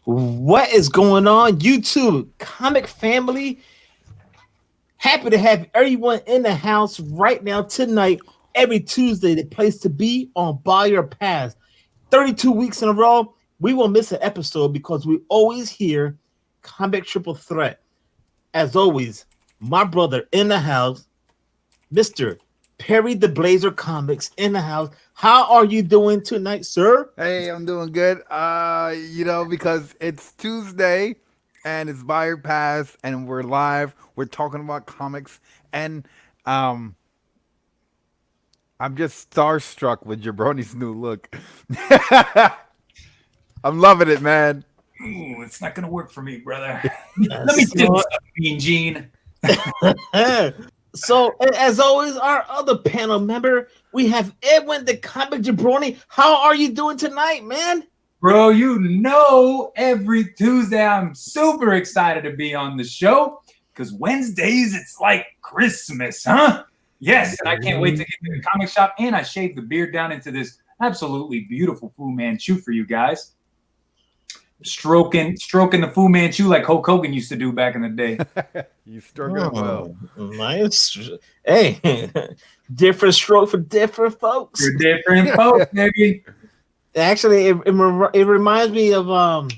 What is going on, YouTube comic family? Happy to have everyone in the house right now tonight. Every Tuesday, the place to be on Buy Your Pass. 32 weeks in a row, we won't miss an episode because we always hear comic triple threat. As always, my brother in the house, Mr. Perry the Blazer Comics in the house. How are you doing tonight, sir? Hey, I'm doing good. Because it's Tuesday and it's Buyer Pass and we're live. We're talking about comics and um I'm just starstruck with Jabroni's new look. I'm loving it, man. Ooh, it's not gonna work for me, brother. Let me tell you So, something, Mean Gene. as always, our other panel member, we have Edwin the Comic Jabroni. How are you doing tonight, man? Bro, you know every Tuesday I'm super excited to be on the show because Wednesdays it's like Christmas, huh? Yes, and I can't wait to get to the comic shop and I shaved the beard down into this absolutely beautiful Fu Manchu for you guys. Stroking the Fu Manchu like Hulk Hogan used to do back in the day. You struck it well. Nice. Hey, different stroke for different folks. You're different folks, baby. Actually, it reminds me of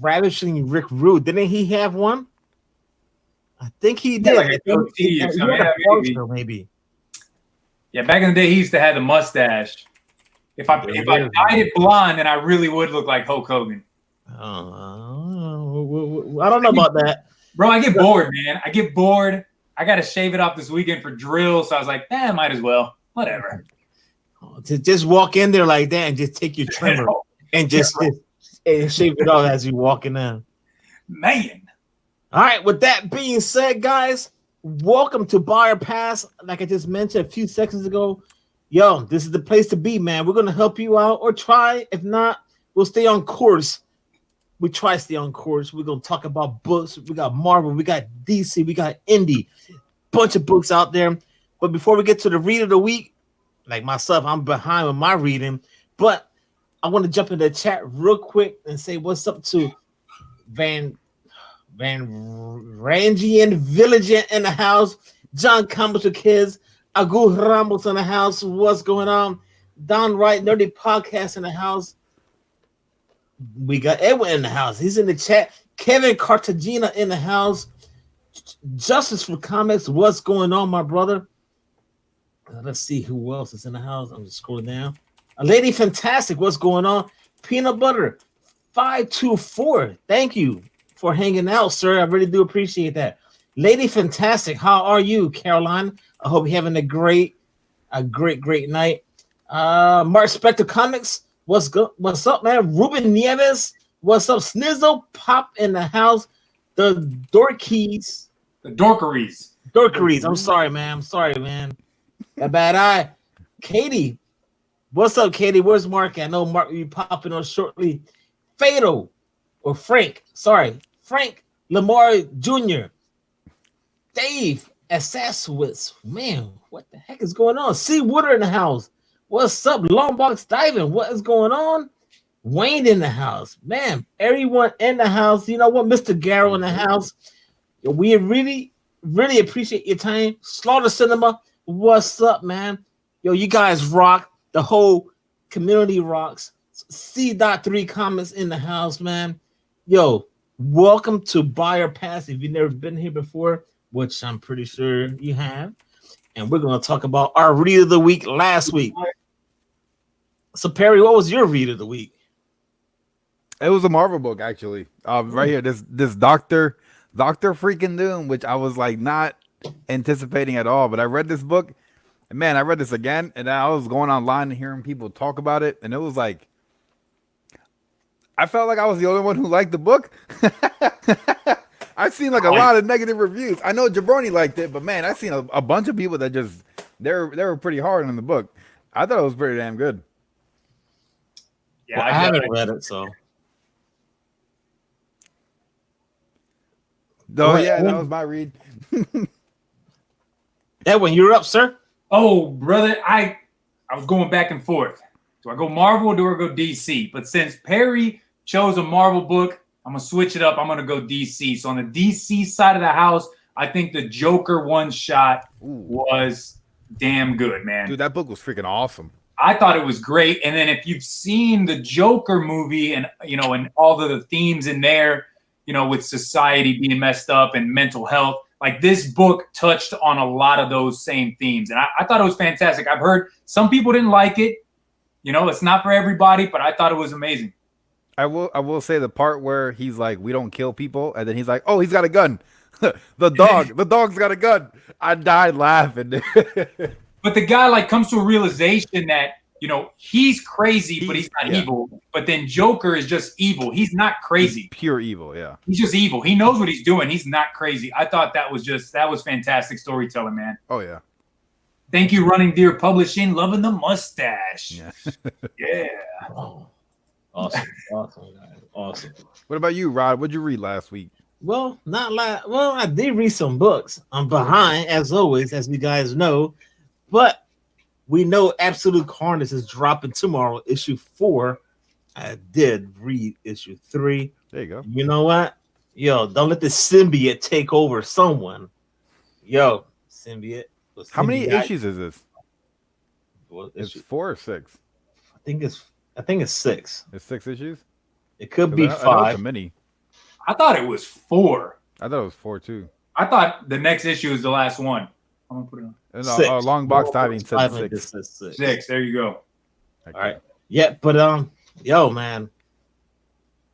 Ravishing Rick Rude. Didn't he have one? I think he did. Like a goatee or He something. had a Yeah, maybe. show, maybe. Yeah, back in the day, he used to have the mustache. If I dyed it blonde, then I really would look like Hulk Hogan. I don't know about that. Bro, I get bored, man. I get bored. I got to shave it off this weekend for drill, so I was like, might as well. Whatever. To just walk in there like that and just take your trimmer and just and shave it off as you walking in. Man. All right, with that being said, guys, welcome to Buyer Pass. Like I just mentioned a few seconds ago, yo, this is the place to be, man. We're gonna help you out or try. If not, we'll stay on course. We try to stay on course. We're gonna talk about books. We got Marvel, we got DC, we got indie, bunch of books out there. But before we get to the read of the week, like myself, I'm behind with my reading, but I want to jump in the chat real quick and say what's up to Van Rangian Village in the house, John Campbell with kids, Agu Ramos in the house. What's going on? Don Wright Nerdy Podcast in the house. We got Edwin in the house. He's in the chat. Kevin Cartagena in the house. Justice for Comics. What's going on, my brother? Let's see who else is in the house. I'm just scrolling down. A Lady Fantastic. What's going on? Peanut Butter 524. Thank you for hanging out, sir. I really do appreciate that. Lady Fantastic. How are you, Caroline? I hope you're having a great night. Mark Spector Comics. What's up, man? Ruben Nieves. What's up? Snizzle Pop in the house. The Dorkeys. The Dorkeries. I'm sorry, man. A bad eye. Katie. What's up, Katie? Where's Mark? I know Mark will be popping on shortly. Fatal. Or Frank. Sorry. Frank Lamar Jr. Dave Assaswitz. Man, what the heck is going on? C. Wooder in the house. What's up? Longbox Diving. What is going on? Wayne in the house. Man, everyone in the house. You know what? Mr. Garrow in the house. We really appreciate your time. Slaughter Cinema. What's up, man? Yo, you guys rock. The whole community rocks. C.3 comments in the house, man. Yo, welcome to Buyer Pass. If you've never been here before, which I'm pretty sure you have. And we're going to talk about our read of the week last week. So, Perry, what was your read of the week? It was a Marvel book, actually. Right here, this Doctor freaking Doom, which I was like not anticipating at all. But I read this book, and man, I read this again, and I was going online and hearing people talk about it, and it was like I felt like I was the only one who liked the book. I've seen like a lot of negative reviews. I know Jabroni liked it, but man, I've seen a bunch of people that just they were pretty hard on the book. I thought it was pretty damn good. Yeah, well, I haven't read it, so. Oh yeah, that was my read. Edwin, you're up, sir. Oh, brother, I was going back and forth. Do I go Marvel or do I go DC? But since Perry chose a Marvel book. I'm going to switch it up. I'm going to go DC. So on the DC side of the house, I think the Joker one-shot was damn good, man. Dude, that book was freaking awesome. I thought it was great. And then if you've seen the Joker movie and, and all the themes in there, with society being messed up and mental health, like this book touched on a lot of those same themes. And I thought it was fantastic. I've heard some people didn't like it. It's not for everybody, but I thought it was amazing. I will say the part where he's like, we don't kill people. And then he's like, oh, he's got a gun. the dog's got a gun. I died laughing. But the guy comes to a realization that, he's crazy, but he's not evil. But then Joker is just evil. He's not crazy. He's pure evil, yeah. He's just evil. He knows what he's doing. He's not crazy. I thought that was fantastic storytelling, man. Oh, yeah. Thank you, Running Deer Publishing. Loving the mustache. Yeah. Yeah. Oh, awesome, guys. Awesome. What about you, Rod? What'd you read last week? Well, I did read some books. I'm behind, as always, as you guys know. But we know Absolute Carnage is dropping tomorrow, issue 4. I did read issue 3. There you go. You know what? Yo, don't let the symbiote take over someone. Yo, symbiote. How many issues is this? Well, it's 4 or 6. I think it's 6. It's 6 issues? It could be 5. I know it's a mini. I thought it was 4. I thought it was 4 too. I thought the next issue is the last one. I'm gonna put it on. Long box diving said 6. 6. There you go. Okay. All right. Yeah, but yo, man,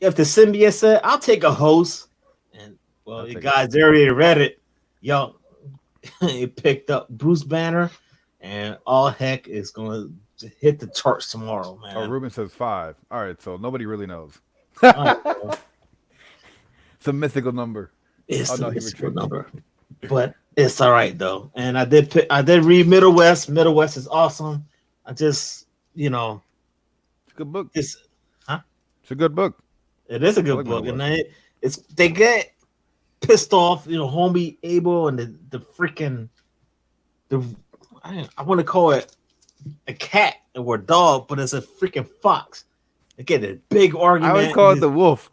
if the symbiote said, "I'll take a host," and you guys already read it, yo, it picked up Bruce Banner, and all heck is gonna hit the charts tomorrow, man. Oh, Ruben says 5. All right, so nobody really knows. Right, it's a mythical number. It's a mythical number, but it's all right though. And I did read Middle West. Middle West is awesome. I just, it's a good book. It's a good book. It is a good book, and they get pissed off, homie Abel and the freaking I want to call it a cat or a dog, but it's a freaking fox. They get a big argument. I always call it the wolf.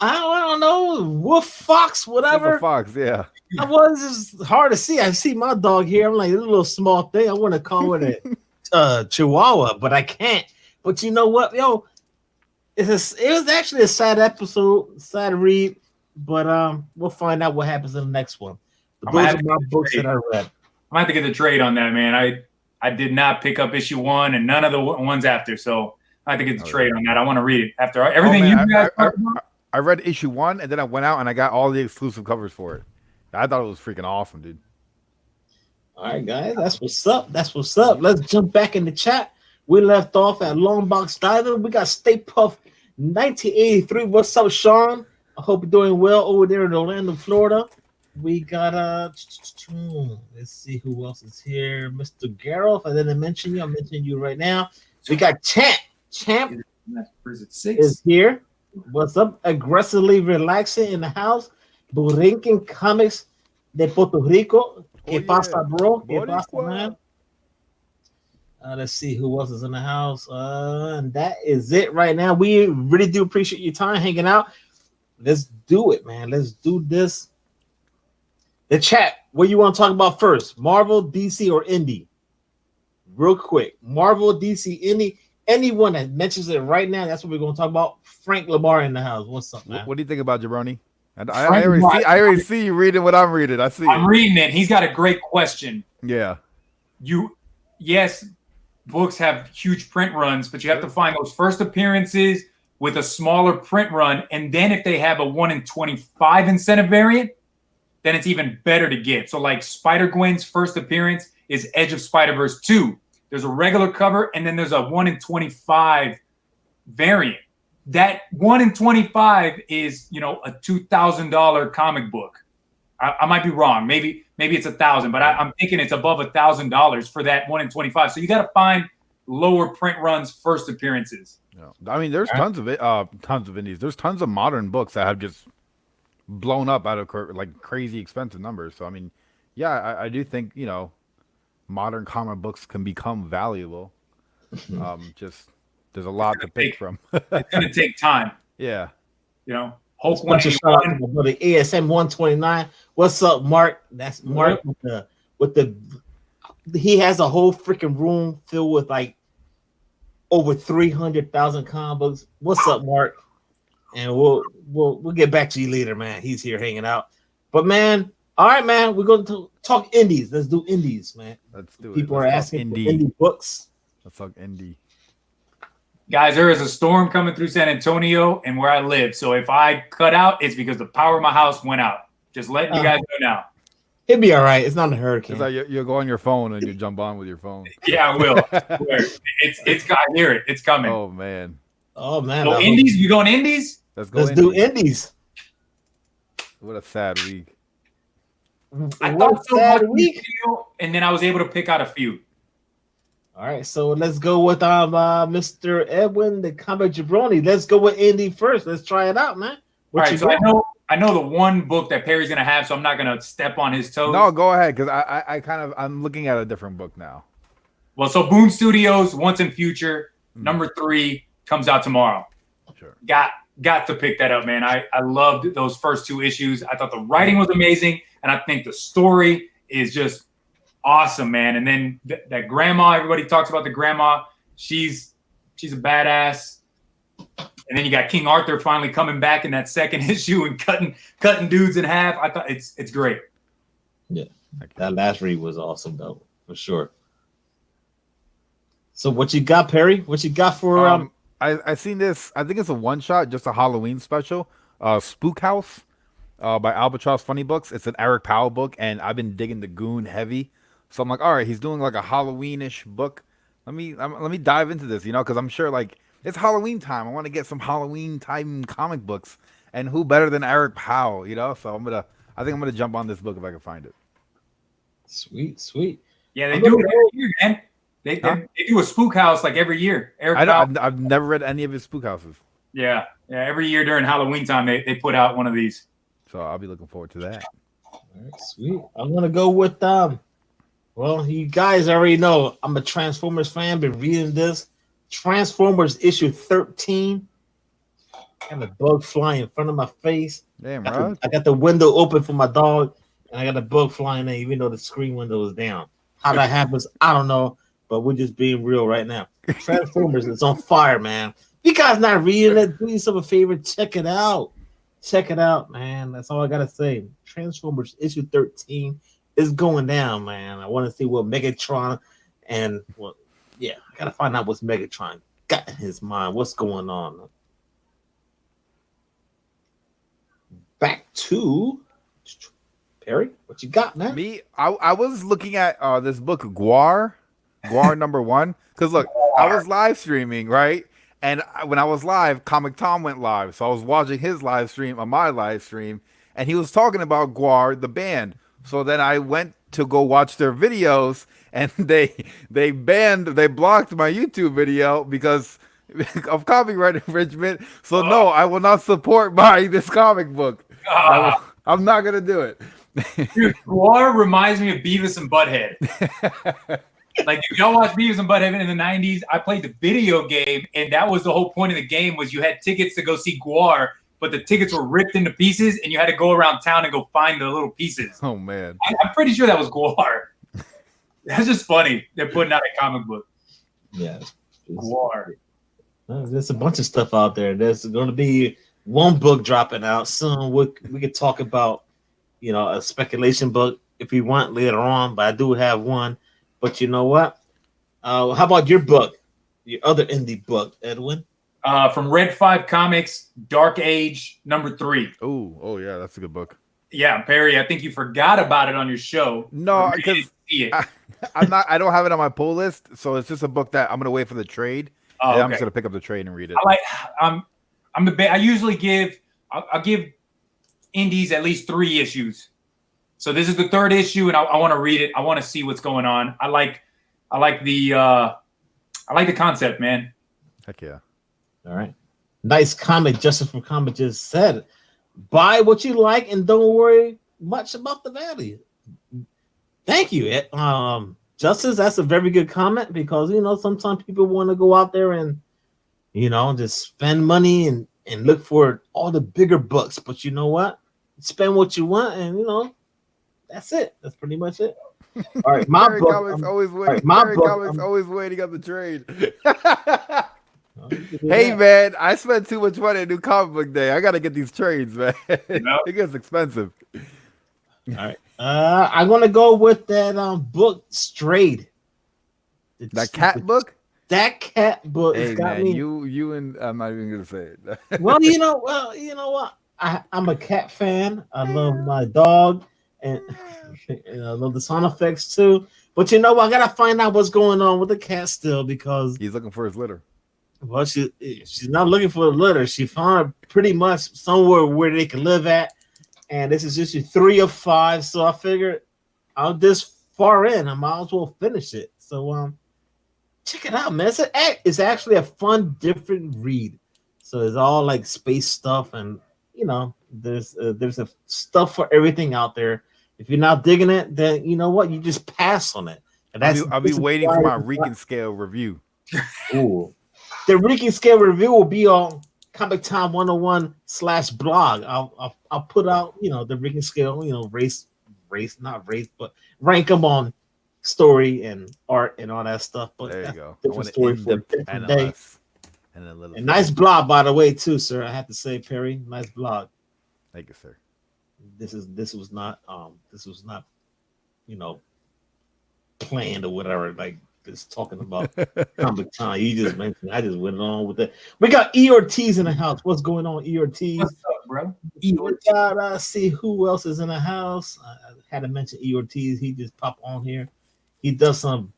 I don't know, wolf, fox, whatever. It's a fox, yeah. It's hard to see. I see my dog here. I'm like, this little small thing. I want to call it a Chihuahua, but I can't. But you know what, yo? It was actually a sad episode, sad read. But we'll find out what happens in the next one. But those are my books that I read. I'm gonna have to get the trade on that, man. I did not pick up issue 1 and none of the ones after, so I have to get the trade on that. I want to read it after everything you guys talked about. I read issue 1 and then I went out and I got all the exclusive covers for it. I thought it was freaking awesome, dude. All right, guys, that's what's up. Let's jump back in the chat. We left off at Long Box Diving. We got Stay Puff 1983. What's up, Sean? I hope you're doing well over there in Orlando, Florida. We got let's see who else is here. Mr. Garoff. I didn't mention you. I'm mentioning you right now. We got Champ. Champ is here. What's up? Aggressively relaxing in the house. Burinkin Comics de Puerto Rico. ¿Qué pasa, bro? ¿Qué pasa, man? Let's see who else is in the house. And that is it right now. We really do appreciate your time hanging out. Let's do it, man. Let's do this. The chat, what you want to talk about first? Marvel, DC, or Indie? Real quick. Marvel, DC, Indie. Anyone that mentions it right now, that's what we're going to talk about. Frank Lamar in the house. What's up, man? What do you think about Jabroni? I already see you reading what I'm reading. I'm reading it. He's got a great question. Yeah. Yes, books have huge print runs, but you have to find those first appearances with a smaller print run. And then if they have a 1 in 25 incentive variant, then it's even better to get. So like Spider-Gwen's first appearance is Edge of Spider-Verse 2. There's a regular cover, and then there's a 1 in 25 variant. That 1 in 25 is, a $2,000 comic book. I might be wrong. Maybe it's $1,000, but I'm thinking it's above $1,000 for that 1 in 25. So you got to find lower print runs first appearances. Yeah. I mean, there's tons of indies. There's tons of modern books that have just blown up out of like crazy expensive numbers. So I mean, yeah, I do think modern comic books can become valuable. Just There's a lot to pick from. It's gonna take time. Yeah. You know, Hulk Bunch of shout out to 181. my brother ASM 129. What's up, Mark? That's Mark with the he has a whole freaking room filled with like over 300,000 comic books. What's up, Mark? And we'll get back to you later, man. He's here hanging out. But man, all right, man, we're going to talk indies. Let's do indies, man. Let's do it. People Let's are talk asking for indie books. Let's talk indie. Guys, there is a storm coming through San Antonio and where I live. So if I cut out, it's because the power of my house went out. Just letting you guys know now. It'll be all right. It's not a hurricane. It's like you go on your phone and you jump on with your phone. Yeah, I will. It's I hear it. It's coming. Oh man. Oh man. So indies, you going indies? Let's go. Let's do indies. What a sad week. I thought so much week, and then I was able to pick out a few. All right, so let's go with Mr. Edwin, the comic Jabroni. Let's go with indie first. Let's try it out, man. All right, so I know the one book that Perry's gonna have, so I'm not gonna step on his toes. No, go ahead, because I'm looking at a different book now. Well, so Boom Studios, Once and Future, number 3 comes out tomorrow. Sure. Got to pick that up, man. I loved those first 2 issues. I thought the writing was amazing, and I think the story is just awesome, man. And then that grandma, everybody talks about the grandma. She's a badass. And then you got King Arthur finally coming back in that second issue and cutting dudes in half. I thought it's great. Yeah, that last read was awesome though, for sure. So what you got, Perry? What you got for I seen this. I think it's a one shot, just a Halloween special. Spook House, by Albatross Funny Books. It's an Eric Powell book, and I've been digging the Goon heavy. So I'm like, all right, he's doing like a Halloween-ish book. Let me dive into this, because I'm sure like it's Halloween time. I want to get some Halloween time comic books, and who better than Eric Powell, So I think I'm gonna jump on this book if I can find it. Sweet. Yeah, they do it every year, man. They do a Spook House like every year. I've never read any of his Spook Houses. Yeah. Every year during Halloween time, they put out one of these. So I'll be looking forward to that. All right, sweet. I'm gonna go with well, you guys already know I'm a Transformers fan. Been reading this Transformers issue 13. I have a bug flying in front of my face. Damn, right. I got the window open for my dog, and I got a bug flying in, even though the screen window is down. How that happens, I don't know, but we're just being real right now. Transformers is on fire, man. If you guys not reading it, do yourself a favor, check it out. Check it out, man. That's all I gotta say. Transformers issue 13 is going down, man. I want to see what Megatron and I gotta find out what's Megatron got in his mind. What's going on? Back to Perry. What you got, man? Me, I was looking at this book, Gwar number 1. Because look, I was live streaming, right? And when I was live, Comic Tom went live. So I was watching his live stream on my live stream, and he was talking about Gwar, the band. So then I went to go watch their videos, and they blocked my YouTube video because of copyright infringement. So no, I will not support buying this comic book. I'm not gonna do it. Dude, Gwar reminds me of Beavis and Butthead. Like, if y'all watch Beavis and Butthead in the 90s, I played the video game, and that was the whole point of the game, was you had tickets to go see Gwar, but the tickets were ripped into pieces, and you had to go around town and go find the little pieces. Oh, man. I'm pretty sure that was Gwar. That's just funny. They're putting out a comic book. Yeah. Gwar. There's a bunch of stuff out there. There's going to be one book dropping out soon. We could talk about, a speculation book if we want later on, but I do have one. But you know what? How about your book, your other indie book, Edwin? From Red 5 Comics, Dark Age number 3. Oh yeah, that's a good book. Yeah, Perry, I think you forgot about it on your show. No, because I don't have it on my pull list, so it's just a book that I'm gonna wait for the trade. Oh, okay. I'm just gonna pick up the trade and read it. I usually I'll give indies at least 3 issues. So this is the 3rd issue, and I want to read it. I want to see what's going on. I like the concept, man. Heck yeah. All right. Nice comment. Justice from Comic just said, buy what you like and don't worry much about the value. Thank you, Justice. That's a very good comment because, sometimes people want to go out there and You know, just spend money and look for all the bigger books. But you know what? Spend what you want, and you know, that's it. That's pretty much it. All right, my Perry book. Comics always All waiting. right, my Perry book. Comics always waiting on the trade. You can do Hey that. man, I spent too much money on New Comic Book Day. I gotta get these trades, man. Yep. It gets expensive. All right. I'm gonna go with that book Strayed. That cat book. That cat book Hey has got man, me. you and I'm not even gonna say it. Well, you know what? I'm a cat fan. I love my dog, and, and I love the sound effects too. But you know what? I gotta find out what's going on with the cat still because He's looking for his litter. well, she's not looking for a litter. She found pretty much somewhere where they can live at, and this is issue 3 of 5. So I figured I'm this far in, I might as well finish it. So check it out, man. It's actually a fun, different read. So it's all like space stuff, and you know, there's a stuff for everything out there. If you're not digging it, then you know what, you just pass on it. And I'll be this is waiting why for my it's Rican scale review. Ooh. The Rican scale review will be on Comic Time 101/blog. I'll put out, you know, the Rican scale, you know, not race, but rank them on story and art and all that stuff. But There you that's go. a different story for a different day. And a little. And nice blog, by the way, too, sir. I have to say, Perry, nice blog. Thank you, sir. This was not you know, planned or whatever. Like just talking about Comic Time. You just mentioned. I just went on with it. We got E Ortiz in the house. What's going on, E Ortiz? What's up, bro? We gotta see who else is in the house. I had to mention E Ortiz. He just popped on here. He does some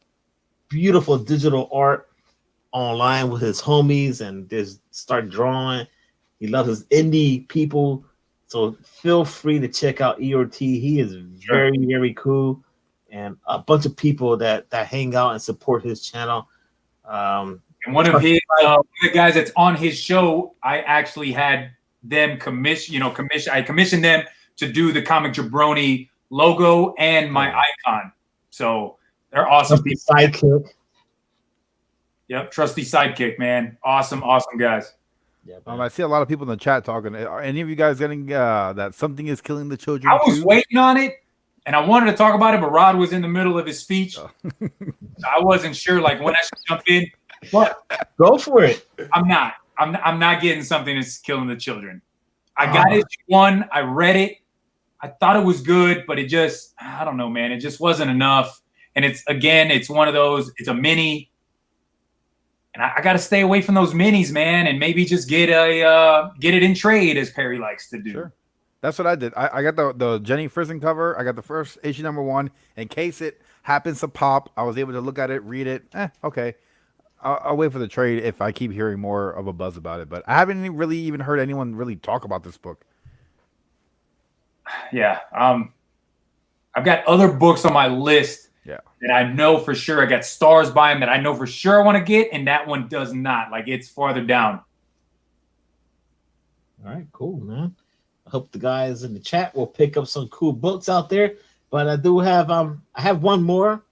beautiful digital art online with his homies and just start drawing. He loves his indie people. So feel free to check out E Ortiz. He is very, very cool. And a bunch of people that hang out and support his channel. And one of the guys that's on his show, I actually had them commission. I commissioned them to do the Comic Jabroni logo and my icon. So they're awesome people. Sidekick. Yep, trusty sidekick, man. Awesome guys. Yeah, I see a lot of people in the chat talking. Are any of you guys getting that something is killing the children? I was waiting on it, and I wanted to talk about it, but Rod was in the middle of his speech. So I wasn't sure like when I should jump in. But go for it. I'm not getting something that's killing the children. I got issue 1. I read it. I thought it was good, but it just, I don't know, man. It just wasn't enough. And it's one of those, it's a mini. And I got to stay away from those minis, man, and maybe just get it in trade, as Perry likes to do. Sure. That's what I did. I got the Jenny Friesen cover. I got the first issue #1. In case it happens to pop, I was able to look at it, read it. Okay. I'll wait for the trade if I keep hearing more of a buzz about it. But I haven't really even heard anyone really talk about this book. Yeah. I've got other books on my list. Yeah. That I know for sure. I got stars by him that I know for sure I want to get, and that one does not. Like, it's farther down. All right, cool, man. I hope the guys in the chat will pick up some cool books out there. But I do have I have one more.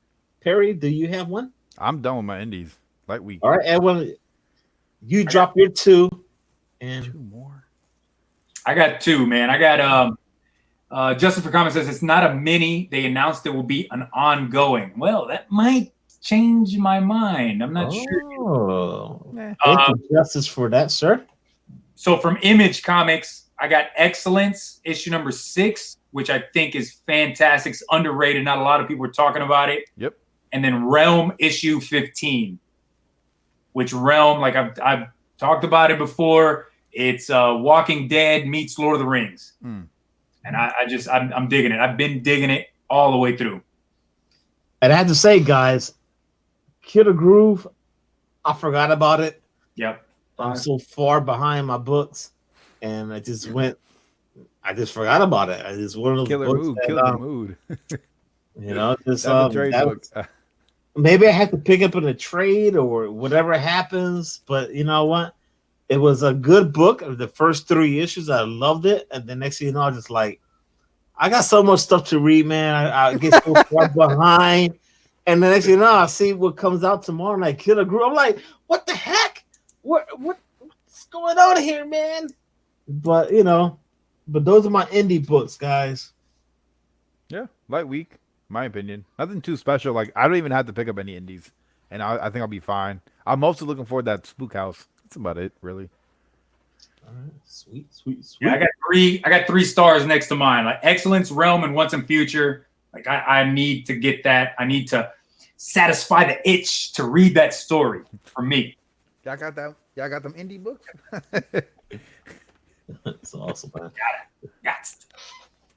Perry, do you have one? I'm done with my indies. Light week. All right, Edwin, you drop your 2 and 2 more. I got 2, man. I got Justice for Comics says it's not a mini. They announced it will be an ongoing. Well, that might change my mind. I'm not sure. Thank you, Justice, for that, sir. So from Image Comics, I got Excellence issue #6, which I think is fantastic. It's underrated. Not a lot of people are talking about it. Yep. And then Realm issue 15, which Realm, like I've talked about it before. It's Walking Dead meets Lord of the Rings. And I'm digging it. I've been digging it all the way through. And I had to say, guys, Killer Groove, I forgot about it. Yep. I'm so far behind my books, and I just forgot about it. I just one of those Killer books mood, that, killer mood. You know, just That's a trade book. Maybe I have to pick up in a trade or whatever happens. But you know what? It was a good book. The first 3 issues, I loved it, and the next thing you know, I just like, I got so much stuff to read, man. I get so far behind, and the next thing you know, I see what comes out tomorrow night. Killer Groove. I'm like, what the heck? what's going on here, man? But but those are my indie books, guys. Yeah, light week, my opinion. Nothing too special. Like I don't even have to pick up any indies, and I think I'll be fine. I'm mostly looking forward to that Spook House. That's about it, really. All right, sweet, sweet, Yeah, sweet. I got 3 stars next to mine. Like Excellence, Realm, and Once and Future. Like I need to get that. I need to satisfy the itch to read that story for me. Y'all got that? Y'all got them indie books? It's awesome, man. Yes.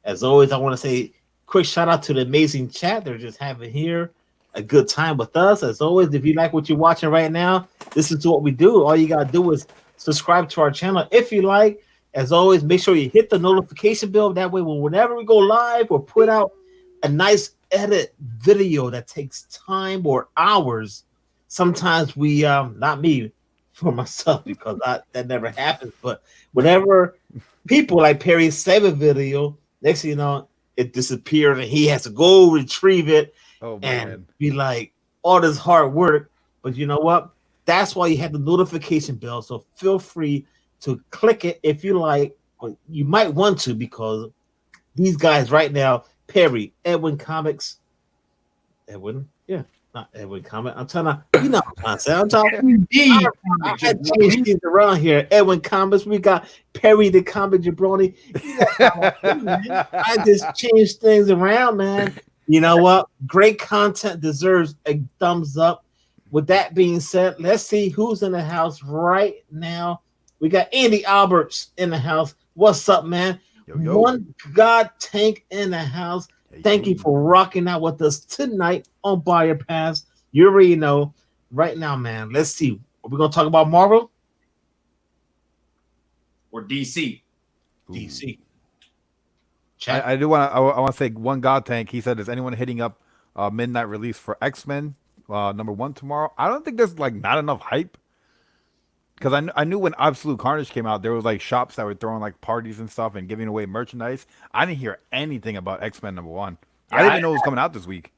As always, I want to say quick shout out to the amazing chat. They're just having here a good time with us. As always, if you like what you're watching right now, this is what we do. All you gotta do is subscribe to our channel if you like. As always, make sure you hit the notification bell. That way, whenever we go live or put out a nice edit video that takes time or hours, sometimes we not me for myself because that never happens. But whenever people like Perry save a video, next thing you know, it disappeared and he has to go retrieve it Oh and man. be like all this hard work. But you know what? That's why you have the notification bell. So feel free to click it if you like, but you might want to because these guys right now, Perry, Edwin Comics, not Edwin Comic. I'm trying to, what I'm saying. I'm talking. I had to change things around here. Edwin Comics. We got Perry the Comic Jabroni. I just changed things around, man. You know what? Great content deserves a thumbs up. With that being said, let's see who's in the house right now. We got Andy Alberts in the house. What's up, man? Yo. One God Tank in the house. Thank you for rocking out with us tonight on Buyer Pass. You already know. Right now, man, let's see. Are we going to talk about Marvel? Or DC? DC. I do want to. I want to say one God Tank. He said, "Is anyone hitting up midnight release for X-Men #1 tomorrow?" I don't think there's like not enough hype. Because I knew when Absolute Carnage came out, there was like shops that were throwing like parties and stuff and giving away merchandise. I didn't hear anything about X-Men #1. I didn't even know it was coming out this week.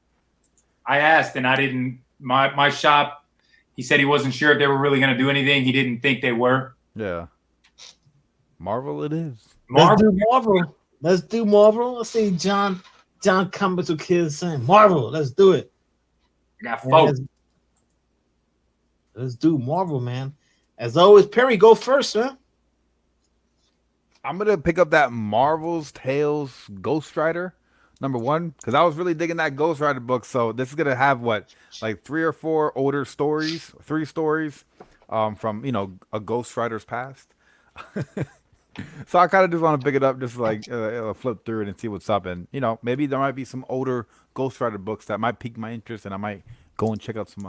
I asked and I didn't. My shop, he said he wasn't sure if they were really going to do anything. He didn't think they were. Yeah. Marvel it is. Let's do Marvel. Let's do Marvel. Let's see John Cummings with kids saying Marvel. Let's do it. I got folks. Let's do Marvel, man. As always, Perry, go first, man. I'm gonna pick up that Marvel's Tales Ghost Rider #1 because I was really digging that Ghost Rider book. So this is gonna have like 3 or 4 older stories, 3 stories, from a Ghost Rider's past. So I kind of just want to pick it up, just like flip through it and see what's up, and maybe there might be some older Ghost Rider books that might pique my interest, and I might go and check out some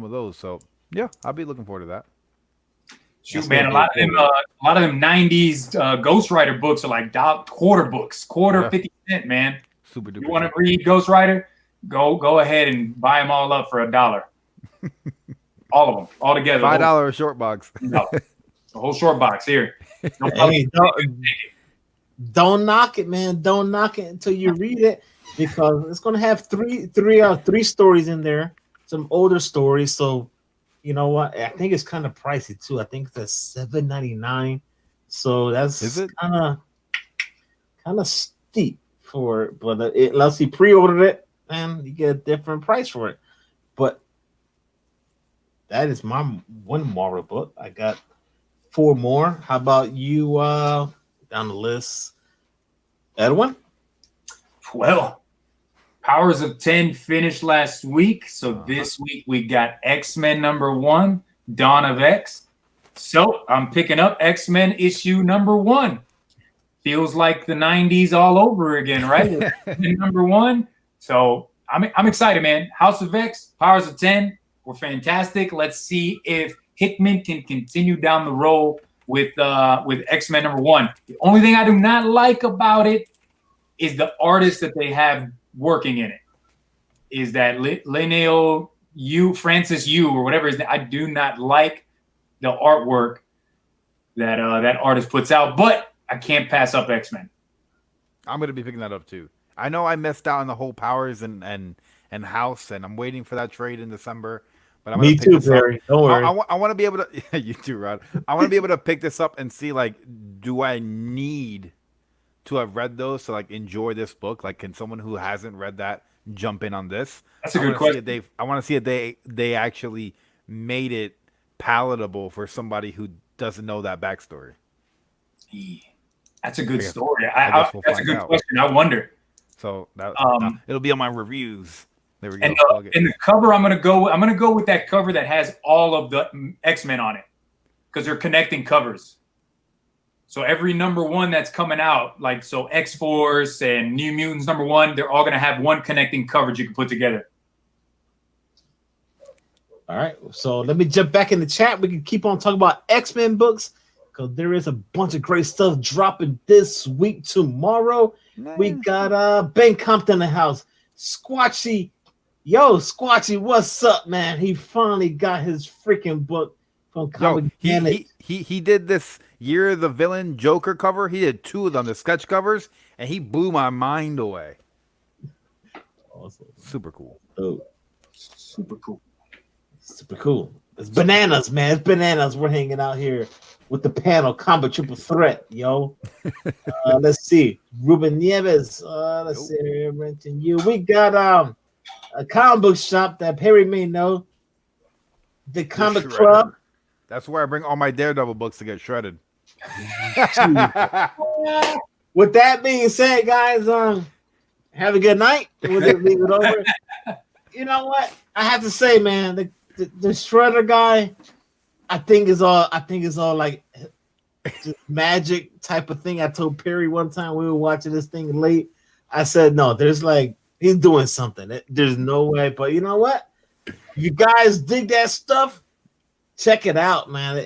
of those. So yeah, I'll be looking forward to that. Shoot, man, a lot of them '90s Ghost Rider books are like quarter books, 50 cent, man. Super duper. You want to read Ghost Rider? Go ahead and buy them all up for $1. All of them, all together. $5 short box. No, the whole short box here. Hey, don't knock it, man. Don't knock it until you read it because it's gonna have three stories in there, some older stories. So you know what? I think it's kind of pricey too. I think it's $7.99. So that's kind of steep for it. But unless you pre-ordered it, and you get a different price for it. But that is my one Marvel book. I got 4 more. How about you down the list? Edwin? Well, Powers of 10 finished last week. So this week we got X-Men #1, Dawn of X. So I'm picking up X-Men issue #1. Feels like the 90s all over again, right? #1. So I'm excited, man. House of X, Powers of 10 were fantastic. Let's see if Hickman can continue down the road with X-Men #1. The only thing I do not like about it is the artist that they have working in it. Is that Linnell Francis Yu or whatever his name? I do not like the artwork that that artist puts out, but I can't pass up X-Men. I'm gonna be picking that up too. I know I missed out on the whole Powers and House, and I'm waiting for that trade in December. But I'm Me gonna pick too, this up. Barry. Don't worry. I want to be able to. Yeah, you too, Rod. I want to be able to pick this up and see, like, do I need to have read those to like enjoy this book? Like, can someone who hasn't read that jump in on this? That's a good question. I want to see if they actually made it palatable for somebody who doesn't know that backstory. That's a good story. I guess we'll that's a find good out. question. I wonder. So that it'll be on my reviews. There we go. And the cover, I'm gonna go with that cover that has all of the X-Men on it, because they're connecting covers. So every #1 that's coming out, like so X-Force and New Mutants #1, they're all gonna have one connecting coverage you can put together. All right, so let me jump back in the chat. We can keep on talking about X-Men books because there is a bunch of great stuff dropping this week. Tomorrow, we got Ben Compton in the house. Squatchy, Squatchy, what's up, man? He finally got his freaking book from Comic Planet. He did this Year of the Villain Joker cover. He did 2 of them, the sketch covers, and he blew my mind away. Awesome. Super cool. Oh, super cool. Super cool. It's bananas, man. It's bananas. We're hanging out here with the panel Combat Triple Threat, yo. Let's see. Ruben Nieves. Let's see. Renting you. We got a comic book shop that Perry may know. The Comic Club. That's where I bring all my Daredevil books to get shredded. With that being said, guys, have a good night. We'll just leave it over. You know what? I have to say, man, the shredder guy, I think is all like just magic type of thing. I told Perry one time we were watching this thing late. I said, no, there's like he's doing something. There's no way. But you know what? You guys dig that stuff? Check it out, man.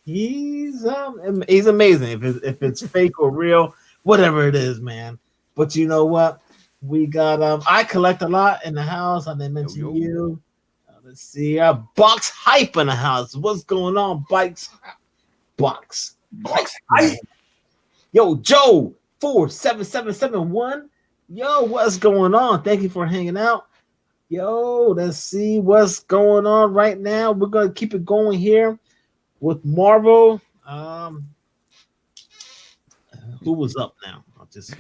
He's amazing. If it's fake or real, whatever it is, man. But you know what? We got I collect a lot in the house. I didn't mention you. Let's see. Box Hype in the house. What's going on, Box Hype. Yo, Joe 47771. Yo, what's going on? Thank you for hanging out. Yo, let's see what's going on right now. We're gonna keep it going here with Marvel. Who was up now? I'm just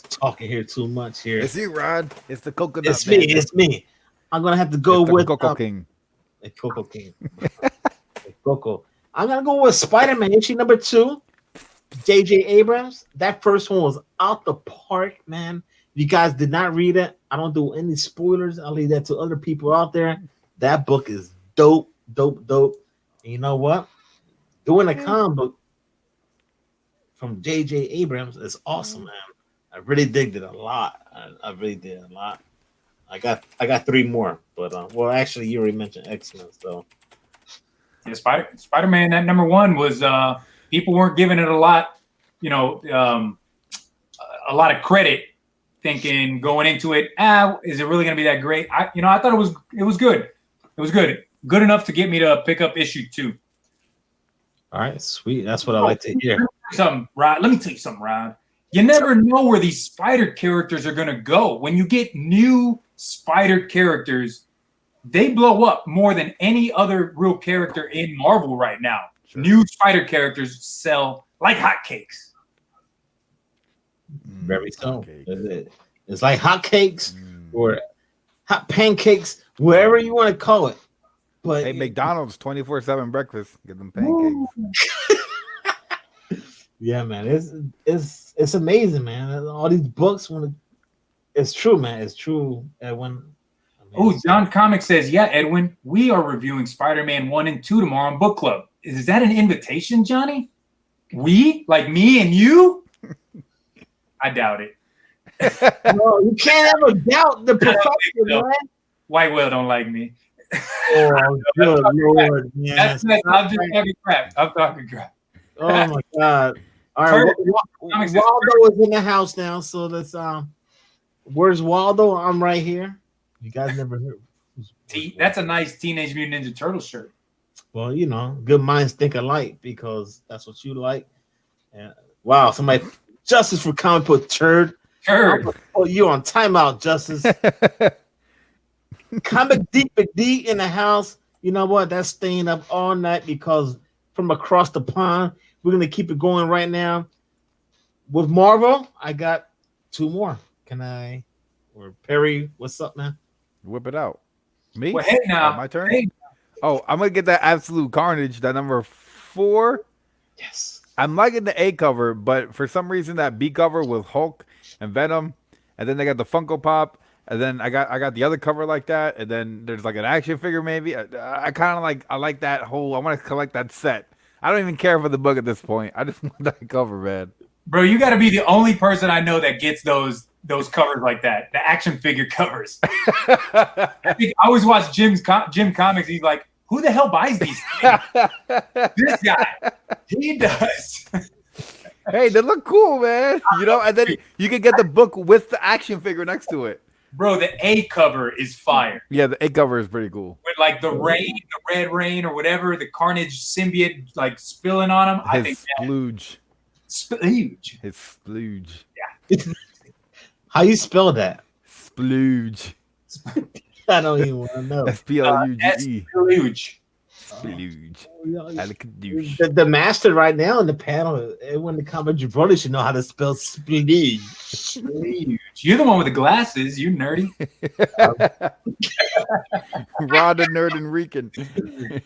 talking here too much here. It's you, Rod. It's the coconut. It's me. I'm gonna have to go with Coco King. The Coco King. Coco. I'm gonna go with Spider-Man issue #2. J.J. Abrams. That first one was out the park, man. If you guys did not read it, I don't do any spoilers. I'll leave that to other people out there. That book is dope. And you know what? Doing a comic book from J.J. Abrams is awesome, man. I really digged it a lot. I really did a lot. I got 3 more, but well, actually, you already mentioned X-Men, so yeah, Spider-Man. That #1 was people weren't giving it a lot, a lot of credit, thinking going into it, is it really going to be that great? I thought it was good. It was good enough to get me to pick up issue 2. All right, sweet. That's what I like to hear. Let me tell you something, Rod. You never know where these spider characters are going to go. When you get new spider characters, they blow up more than any other real character in Marvel right now. Sure. New spider characters sell like hotcakes. Very so. It's like hotcakes or hot pancakes, wherever you want to call it. But hey, McDonald's 24/7 breakfast. Get them pancakes. Yeah, man, it's amazing, man. All these books, it's true, man. It's true, Edwin. Oh, John Comic says, yeah, Edwin, we are reviewing Spider-Man 1 and 2 tomorrow on book club. Is that an invitation, Johnny? We? Like me and you? I doubt it. No, you can't ever doubt the professor, man. White Whale don't like me. Oh, good Lord, man. I'm just talking crap. I'm talking crap. Oh my God! All right, Waldo is in the house now, so let's where's Waldo? I'm right here. You guys never heard. That's a nice Teenage Mutant Ninja Turtle shirt. Well, good minds think alike because that's what you like. And wow, somebody Justice for comic book turd. Oh, you on timeout, Justice. Comic Deep D in the house. You know what? That's staying up all night because from across the pond, we're gonna keep it going right now. With Marvel, I got 2 more. Can I? Or Perry, what's up, man? Whip it out. Me? Well, hey now. My turn? Hey. Oh, I'm going to get that Absolute Carnage, that number 4. Yes. I'm liking the A cover, but for some reason that B cover with Hulk and Venom, and then they got the Funko Pop, and then I got the other cover like that, and then there's like an action figure maybe. I kind of like that whole. I want to collect that set. I don't even care for the book at this point. I just want that cover, man. Bro, you got to be the only person I know that gets those covers like that, the action figure covers. I always watch Jim Comics. He's like, who the hell buys these things? This guy, he does. Hey, they look cool, man. You know, and then you can get the book with the action figure next to it. Bro, the A cover is fire. Yeah, the A cover is pretty cool. With like the rain, the red rain or whatever, the Carnage symbiote like spilling on him. I think splooge. Splooge. His splooge. Yeah. How you spell that? Splooge. I don't even want to know. Spluge. Splooge. Splooge. The master right now in the panel, when the comic Jabroni should know how to spell splooge. Splooge. You're the one with the glasses. You nerdy. Rod and Nerd and Rican.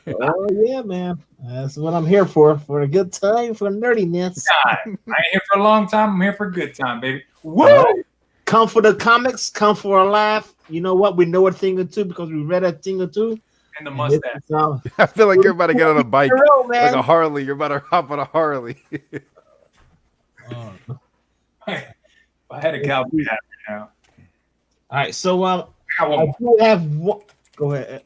Oh yeah, man. That's what I'm here for a good time, for nerdiness. I ain't here for a long time. I'm here for a good time, baby. Woo! Come for the comics, come for a laugh. You know what? We know a thing or two because we read a thing or two. And the mustache. I feel like you're about to get on a bike, Real, like a Harley. You're about to hop on a Harley. I had a cowboy hat right now. All right, so I got one I more. do have one. Go ahead.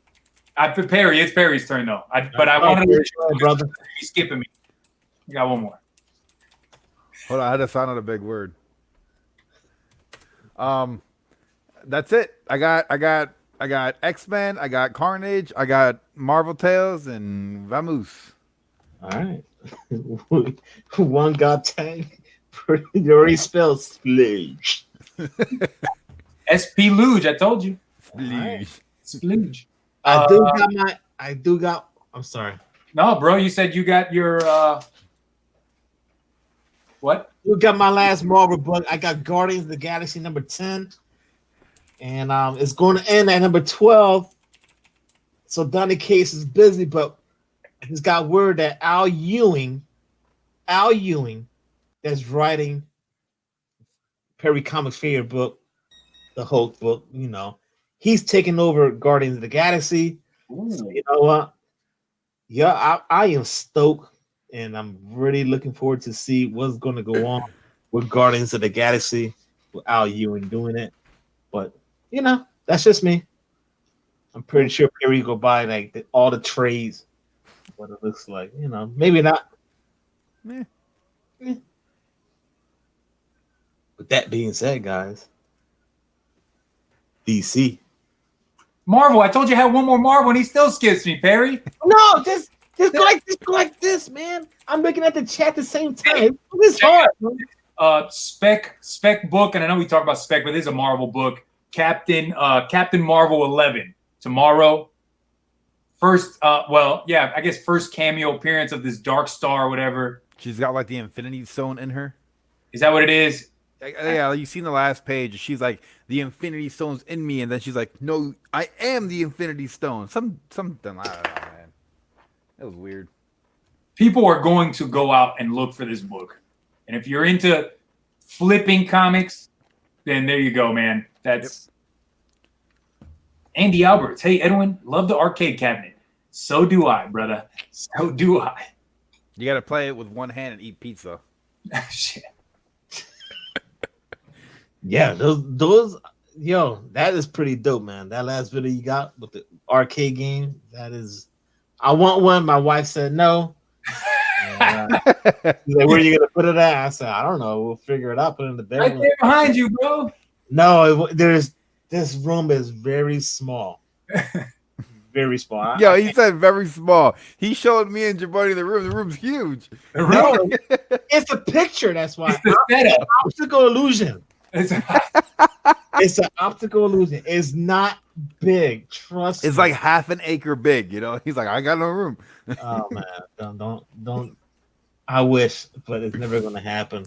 Perry. It's Perry's turn though. But I wanted to brother. He's skipping me. I got one more. Hold on, I had to sound out a big word. That's it. I got X-Men, I got Carnage, I got Marvel Tales, and Vamoose. All right. One got tag. You already spelled splooge. SP Luge, I told you. Splooge. Splooge. I do got. I'm sorry. No, bro, you said you got your what? You got my last Marvel book. I got Guardians of the Galaxy number 10. And it's going to end at number 12. So Donny Case is busy, but he's got word that Al Ewing, that's writing Perry Comics' favorite book, the Hulk book, you know, he's taking over Guardians of the Galaxy. So you know what? Yeah, I am stoked, and I'm really looking forward to see what's going to go on with Guardians of the Galaxy with Al Ewing doing it. But you know, that's just me. I'm pretty sure Perry go buy like all the trades, what it looks like. You know, maybe not. Eh. With that being said, guys, DC. Marvel. I told you I had one more Marvel, and he still skips me, Perry. No, just go like this, man. I'm looking at the chat at the same time. It's hard. Spec book, and I know we talk about Spec, but this is a Marvel book. Captain Marvel 11 tomorrow. First, I guess first cameo appearance of this Dark Star or whatever. She's got like the Infinity Stone in her. Is that what it is? Yeah, you seen the last page. She's like, the Infinity Stone's in me, and then she's like, no, I am the Infinity Stone. Something. I don't know, man. That was weird. People are going to go out and look for this book, and if you're into flipping comics, then there you go, man. That's Andy Alberts. Hey, Edwin, love the arcade cabinet. So do I, brother. So do I. You got to play it with one hand and eat pizza. Shit. Yeah, those, yo, that is pretty dope, man. That last video you got with the arcade game, that is. I want one. My wife said no. She's like, where are you gonna put it at? I said, I don't know. We'll figure it out. Put it in the bedroom. Right there behind you, bro. No, this room is very small. Very small. Yo, he said very small. He showed me and Jabroni the room. The room's huge. No, it's a picture. That's why. It's the setup. Optical illusion. It's an optical illusion. It's not big. Trust It's me. like half an acre big, you know. He's like, I got no room. Oh man, don't. I wish, but it's never gonna happen.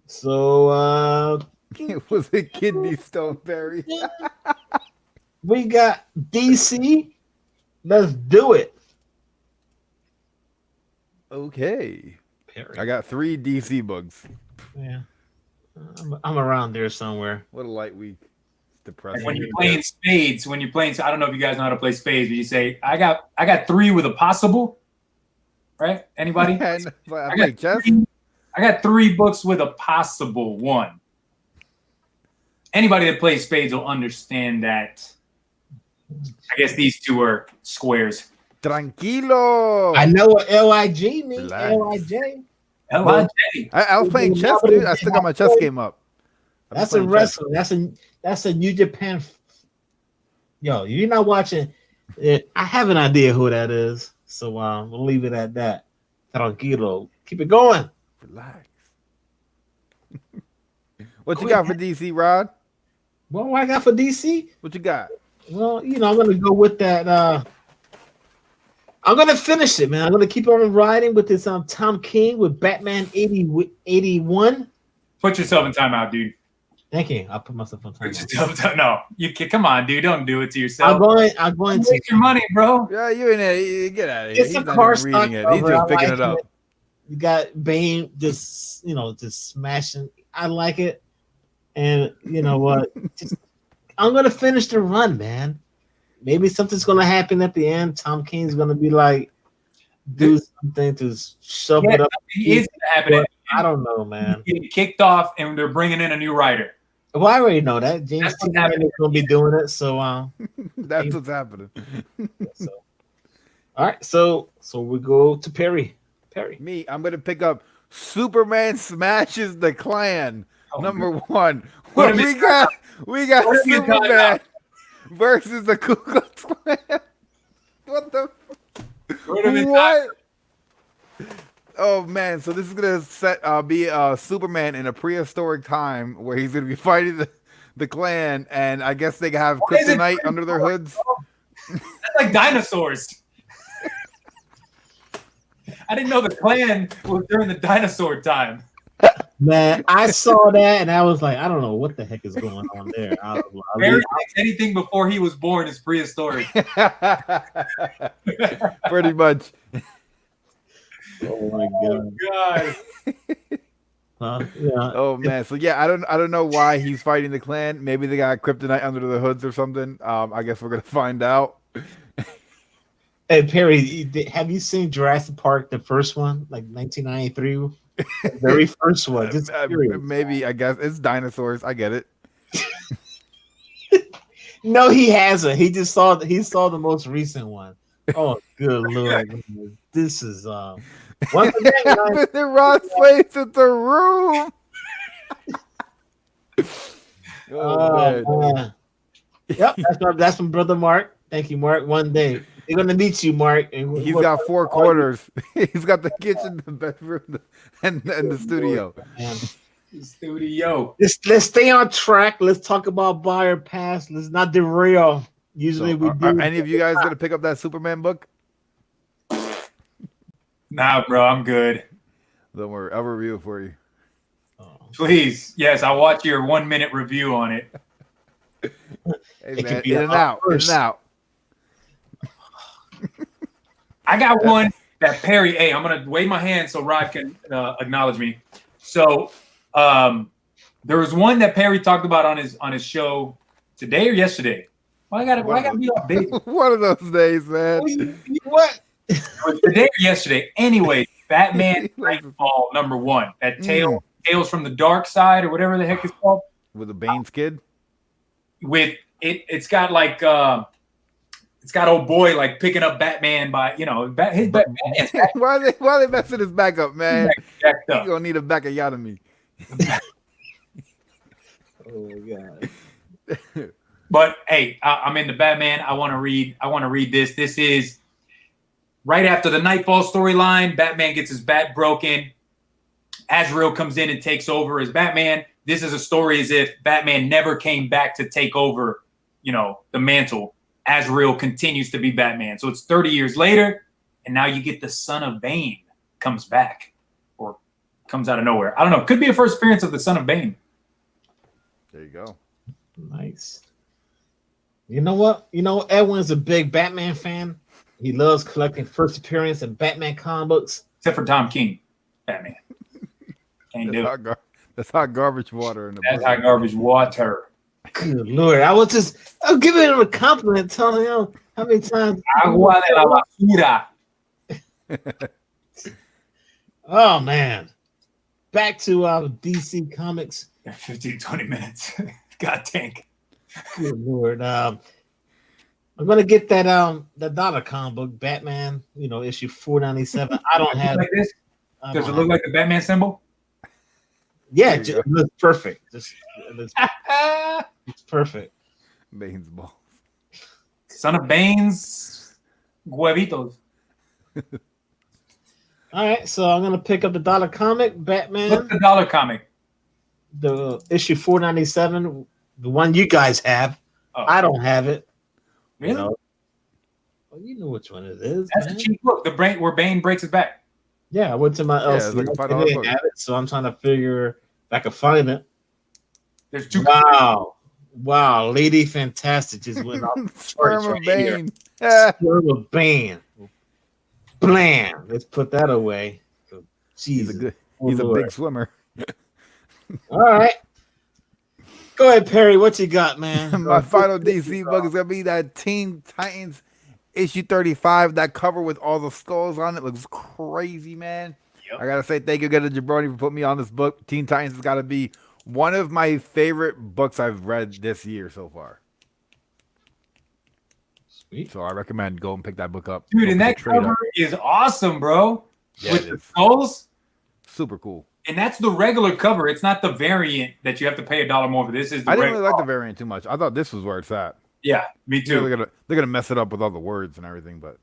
So It was a kidney stone, Perry. we got DC. Let's do it. Okay. Perry. I got 3 DC books. Yeah, I'm around there somewhere. What a light week. It's depressing. When you're playing spades, I don't know if you guys know how to play spades, but you say, I got 3 with a possible. Right? Anybody? I play chess. I got 3 books with a possible 1. Anybody that plays spades will understand that. I guess these 2 are squares. Tranquilo. I know what LIG means. Relax. LIJ. LIJ. I was playing chess, dude. I still got my chess game up. That's a wrestling. That's a New Japan. Yo, you're not watching it. I have an idea who that is, so we'll leave it at that. Tranquilo. Keep it going. Relax. What you got for DC, Rod? What I got for DC? What you got? Well, you know, I'm gonna go with that. I'm gonna finish it, man. I'm gonna keep on riding with this Tom King with Batman 81. Put yourself in timeout, dude. Thank you. I'll put myself on timeout. No, come on, dude. Don't do it to yourself. I'm going to take your money, bro. Yeah, you in there. You get out of here. It's a car stock reading it. He's just picking it up. You got Bane just smashing. I like it. And you know what? I'm gonna finish the run, man. Maybe something's gonna happen at the end. Tom King's gonna be like, do something to shove it up. He is happening. I don't know, man. Getting kicked off, and they're bringing in a new writer. Well, I already know that James T. is gonna be doing it. So that's what's happening. So, all right, so we go to Perry. Me, I'm gonna pick up Superman Smashes the Klan. Number 1. What we got? We got Superman versus the Ku Klux Klan. What the? What? Oh man! So this is gonna be Superman in a prehistoric time where he's gonna be fighting the Klan, and I guess they have kryptonite under their hoods. That's like dinosaurs. I didn't know the Klan was during the dinosaur time. Man, I saw that and I was like, I don't know what the heck is going on there. Anything before he was born is prehistoric. Pretty much. Oh my god. Yeah. Oh man. So yeah, I don't know why he's fighting the Klan. Maybe they got kryptonite under the hoods or something. I guess we're gonna find out. Hey Perry, have you seen Jurassic Park, the first one, like 1993? The very first one. Just maybe, I guess it's dinosaurs. I get it. No, he hasn't. He saw the most recent one. Oh, good lord! This is once again, the wrong place at the room. Man. Yep, that's from brother Mark. Thank you, Mark. One day they're gonna meet you, Mark. And he's got 4 quarters. He's got the kitchen, the bedroom, and the studio. The studio. Let's stay on track. Let's talk about buyer pass. Let's not derail. Usually we do. Are any of you guys gonna pick up that Superman book? Nah, bro, I'm good. Don't worry, I'll review it for you. Please, yes, I'll watch your 1-minute review on it. Hey, man, in and out. I got one that Perry. Hey, I'm gonna wave my hand so Rod can acknowledge me. So, there was one that Perry talked about on his show today or yesterday. Why I gotta be all big? One of those days, man. What? Today or yesterday? Anyway, Batman Nightfall #1. That Tales from the Dark Side or whatever the heck it's called. With the Bane skid. With it, it's got like it's got old boy like picking up Batman by his Batman. Why are they messing his back up, man? He's gonna need a back-a-yotomy. Oh my god. But hey, I'm into Batman. I want to read this. This is right after the Nightfall storyline. Batman gets his bat broken. Azrael comes in and takes over as Batman. This is a story as if Batman never came back to take over the mantle. Azrael continues to be Batman. So it's 30 years later, and now you get the son of Bane comes back or comes out of nowhere. I don't know. Could be a first appearance of the son of Bane. There you go. Nice. You know what? Edwin's a big Batman fan. He loves collecting first appearance in Batman comic books. Except for Tom King, Batman. Can't do it. That's hot garbage water. That's hot garbage water. Good Lord. I was giving him a compliment, telling him how many times. Agua de la basura. Oh, man. Back to DC Comics. 15, 20 minutes. God dang. Good Lord. I'm gonna get that the dollar comic book, Batman, issue 497. I don't have like this. Does it look like the Batman symbol? Yeah, it looks perfect. It's perfect. Bane's balls. Son of Bane's huevitos. All right, so I'm gonna pick up the dollar comic, Batman. What's the dollar comic? The issue 497, the one you guys have. Oh. I don't have it. Really? Well, you know which one it is. That's man. a cheap book. Where Bane breaks his back. Yeah, I went to my LC. Like I didn't have it, so I'm trying to figure if I can find it. There's two. Wow, Lady Fantastic just went off. Sperm of Bane. Sperm of Bane. Blam. Let's put that away. He's a big swimmer. All right. Go ahead, Perry. What you got, man? My final DC book is gonna be that Teen Titans issue 35. That cover with all the skulls on it looks crazy, man. Yep. I gotta say thank you again to Jabroni for putting me on this book. Teen Titans has got to be one of my favorite books I've read this year so far. Sweet. So I recommend go and pick that book up. Dude, and that cover is awesome, bro. Yeah, with the skulls. Super cool. And that's the regular cover. It's not the variant that you have to pay $1 more for. This is the I didn't really like the variant too much. I thought this was where it's at. Yeah, me too. They're gonna mess it up with all the words and everything, but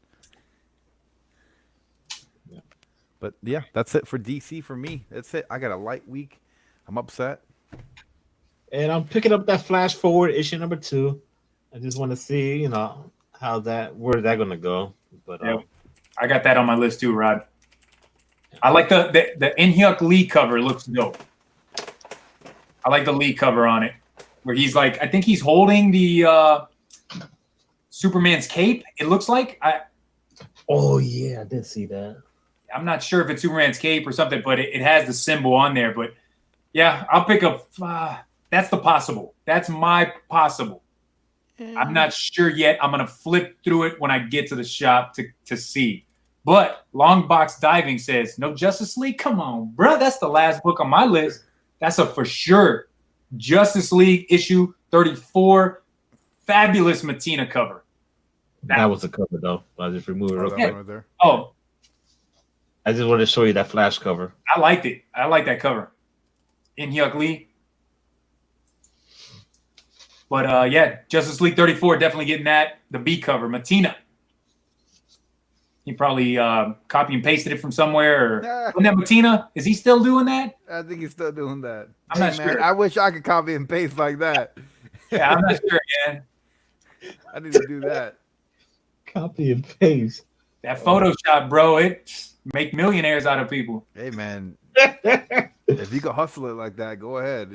yeah, that's it for DC for me. That's it. I got a light week. I'm upset. And I'm picking up that Flash Forward issue number 2. I just want to see, where's that gonna go. But I got that on my list too, Rod. I like the In-Hyuk Lee cover. Looks dope. I like the Lee cover on it, where he's like, I think he's holding the Superman's cape. It looks like. Oh yeah, I did see that. I'm not sure if it's Superman's cape or something, but it has the symbol on there. But yeah, I'll pick up. That's the possible. That's my possible. I'm not sure yet. I'm gonna flip through it when I get to the shop to see. But Long Box Diving says, no Justice League? Come on, bro. That's the last book on my list. That's a for sure. Justice League issue 34. Fabulous Matina cover. That was the cover, though. I just removed it. Right there. Oh. I just wanted to show you that Flash cover. I liked it. I like that cover. In-Hyuk Lee. But, yeah, Justice League 34, definitely getting that. The B cover, Matina. He probably copy and pasted it from somewhere. Or wasn't that Matina? Is he still doing that? I think he's still doing that. I'm not sure. I wish I could copy and paste like that. Yeah, I'm not sure, man. I need to do that. Copy and paste. That Photoshop, bro, it make millionaires out of people. Hey, man. If you can hustle it like that, go ahead.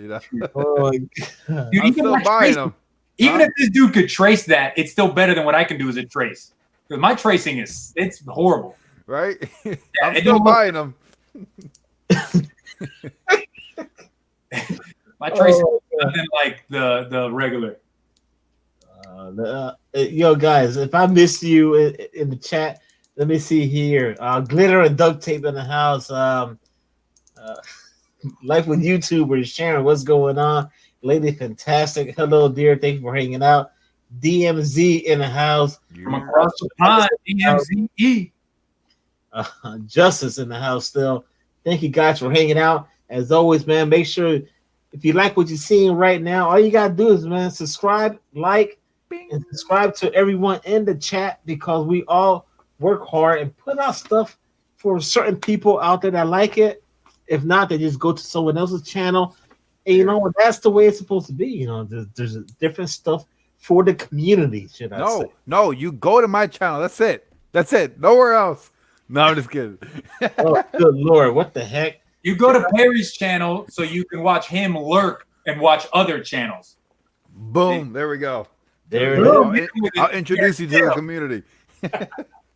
Oh, my God. Dude, I'm still buying them. Even if this dude could trace that, it's still better than what I can do as a trace. Because my tracing it's horrible. Right? Yeah, I'm still buying them. My tracing is nothing like the regular. Yo, guys, if I missed you in the chat, let me see here. Glitter and duct tape in the house. Life with YouTubers, Sharon, what's going on? Lady Fantastic, hello, dear. Thank you for hanging out. DMZ in the house. From across the pond, DMZE. Justice in the house still. Thank you guys for hanging out. As always, man, make sure if you like what you're seeing right now, all you got to do is, man, subscribe, like, and subscribe to everyone in the chat because we all work hard and put out stuff for certain people out there that like it. If not, they just go to someone else's channel. And, that's the way it's supposed to be. There's different stuff for the community, should I say? No, you go to my channel. That's it. Nowhere else. No, I'm just kidding. Oh, good Lord. What the heck? You go to Perry's channel so you can watch him lurk and watch other channels. Boom. There we go. There it is. I'll introduce you to the community.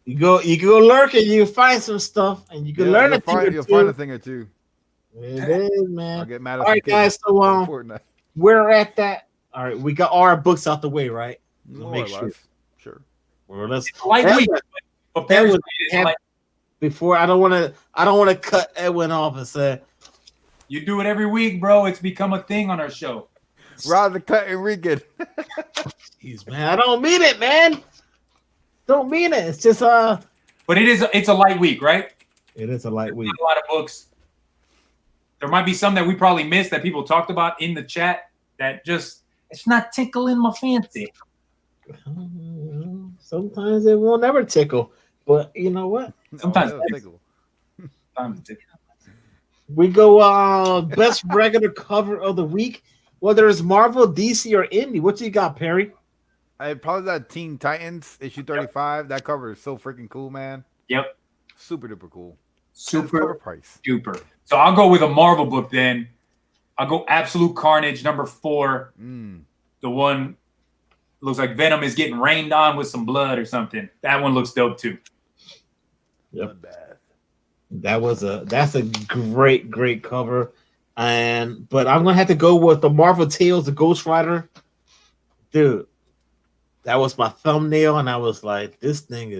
You go lurk and you find some stuff and you can learn a thing or You'll two. find a thing or two. It is, man. I'll get mad at All right, guys. So Fortnite. we're at that. All right, we got all our books out the way, right? More make or sure. less. Sure. Well, let's Lightweight. But Perry's Edwin, like, before I don't want to cut Edwin off and say you do it every week, bro. It's become a thing on our show. Rather cut Enrique. Jeez, man, I don't mean it, man. Don't mean it. It's just But it's a light week, right? it is a light week. A lot of books. There might be some that we probably missed that people talked about in the chat that just it's not tickling my fancy. Sometimes it will never tickle, but you know what? Sometimes Oh, tickle. Sometimes it tickles. We go best regular cover of the week, whether it's Marvel, DC, or Indie. What you got, Perry? I probably that Teen Titans issue 35. That cover is so freaking cool, man. Yep. Super duper cool. Super Cover price. duper. So I'll go with a Marvel book then. I'll go Absolute Carnage number 4. The one looks like Venom is getting rained on with some blood or something. That one looks dope too. Yep. That's a great cover. But I'm gonna have to go with the Marvel Tales, the Ghost Rider. Dude, that was my thumbnail, and I was like, this thing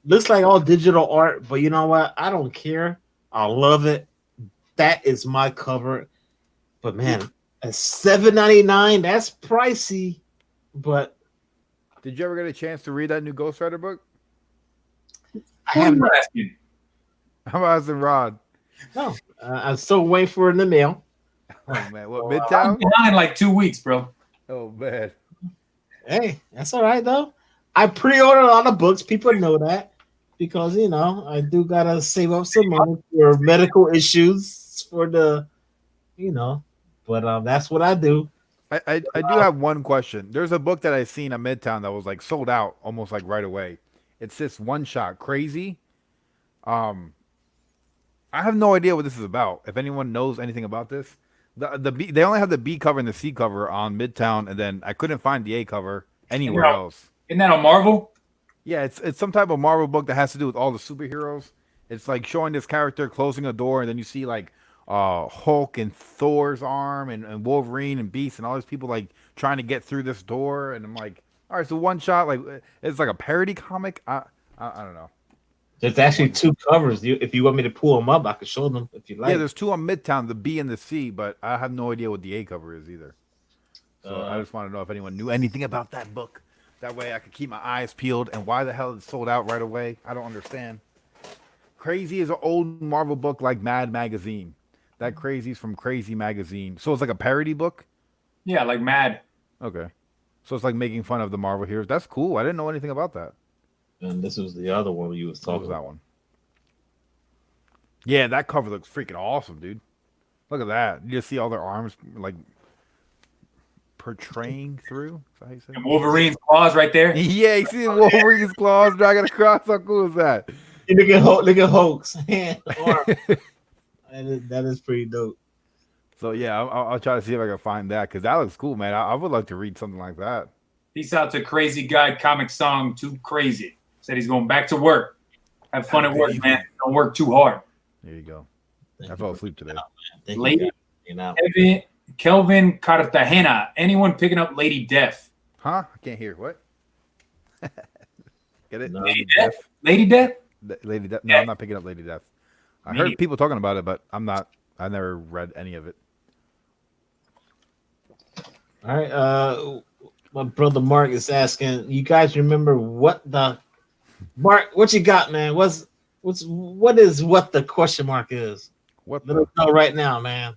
looks like all digital art, but you know what? I don't care. I love it. That is my cover. But man, at $7.99, that's pricey. But Did you ever get a chance to read that new Ghost Rider book? I have not. How about Rod? No, I'm still waiting for it in the mail. Oh man, what I'm Midtown? behind like 2 weeks, bro. Oh man. Hey, that's all right though. I pre-ordered a lot of books. People know that because I do gotta save up some money for medical issues for the, But that's what I do. I do have one question. There's a book that I seen at Midtown that was like sold out almost like right away. It's this one shot crazy. I have no idea what this is about. If anyone knows anything about this, the B, they only have the B cover and the C cover on Midtown, and then I couldn't find the A cover anywhere else. Isn't that on Marvel? Yeah, it's some type of Marvel book that has to do with all the superheroes. It's like showing this character closing a door, and then you see like Hulk and Thor's arm and Wolverine and Beast and all these people like trying to get through this door. And I'm like, all right, so one shot, like it's like a parody comic. I don't know. There's actually 2 covers. If you want me to pull them up, I can show them if you like. Yeah, there's 2 on Midtown, the B and the C, but I have no idea what the A cover is either. So I just want to know if anyone knew anything about that book. That way I could keep my eyes peeled. And why the hell it sold out right away? I don't understand. Crazy is an old Marvel book like Mad Magazine. That Crazy's from Crazy Magazine. So it's like a parody book? Yeah, like Mad. Okay. So it's like making fun of the Marvel heroes. That's cool. I didn't know anything about that. And this was the other one you was What talking was about. that one? Yeah, that cover looks freaking awesome, dude. Look at that. You just see all their arms like portraying through. Is that how you say it? And Wolverine's claws right there. Yeah, you see Wolverine's claws dragging across. How cool is that? Look at Hulk's hand. Arm. that is pretty dope. So yeah, I'll try to see if I can find that because that looks cool, man. I would like to read something like that. Peace out to Crazy Guy Comic Song Too Crazy. Said he's going back to work. Have fun at work, man. Don't work too hard. There you go. I fell asleep today. Lady Kelvin Cartagena. Anyone picking up Lady Death? Huh? I can't hear. What? Get it? No. Lady Death? Lady Death? Lady Death. No, I'm not picking up Lady Death. I heard people talking about it, but I'm not. I never read any of it. All right. My brother Mark is asking, you guys remember what the Mark? What you got, man? What the question mark is? What? Let us know right now, man.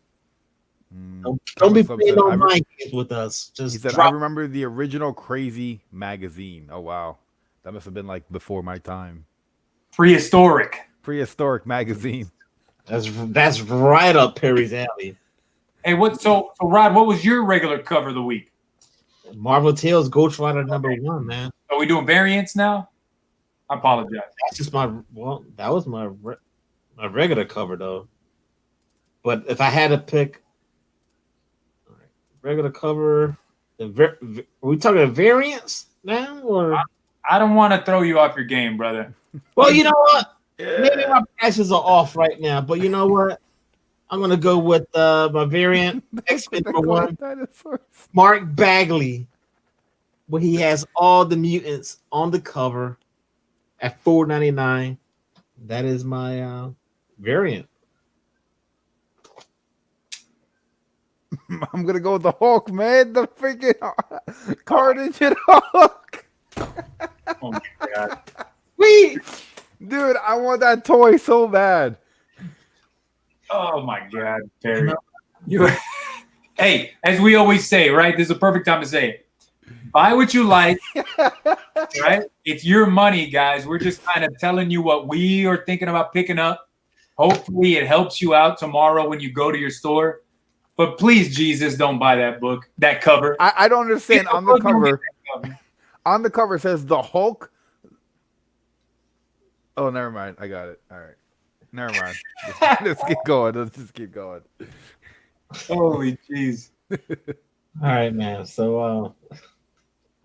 Don't be playing no mind games with us. He Just said, drop. I remember the original Crazy magazine. Oh wow, that must have been like before my time. Prehistoric magazine. That's right up Perry's alley. Hey, so Rod, what was your regular cover of the week? Marvel Tales Ghost Rider #1, man. Are we doing variants now? I apologize. That's just that was my regular cover though. But if I had to pick regular cover, are we talking variants now or? I don't want to throw you off your game, brother. Well, you know what? Maybe my prices are off right now, but you know what? I'm gonna go with my variant X-Men #1, Mark Bagley, where he has all the mutants on the cover at $4.99. That is my variant. I'm gonna go with the Hulk, man. The freaking Carnage and Hulk. Oh my god. Wait, dude, I want that toy so bad. Oh my god, Perry. Hey, as we always say, right? This is a perfect time to say it. Buy what you like, right? It's your money, guys. We're just kind of telling you what we are thinking about picking up. Hopefully, it helps you out tomorrow when you go to your store. But please, Jesus, don't buy that book, that cover. I don't understand. On the cover, it says the Hulk. Oh, never mind. I got it. All right. Never mind. Let's keep going. Let's just keep going. Holy jeez. all right, man. So,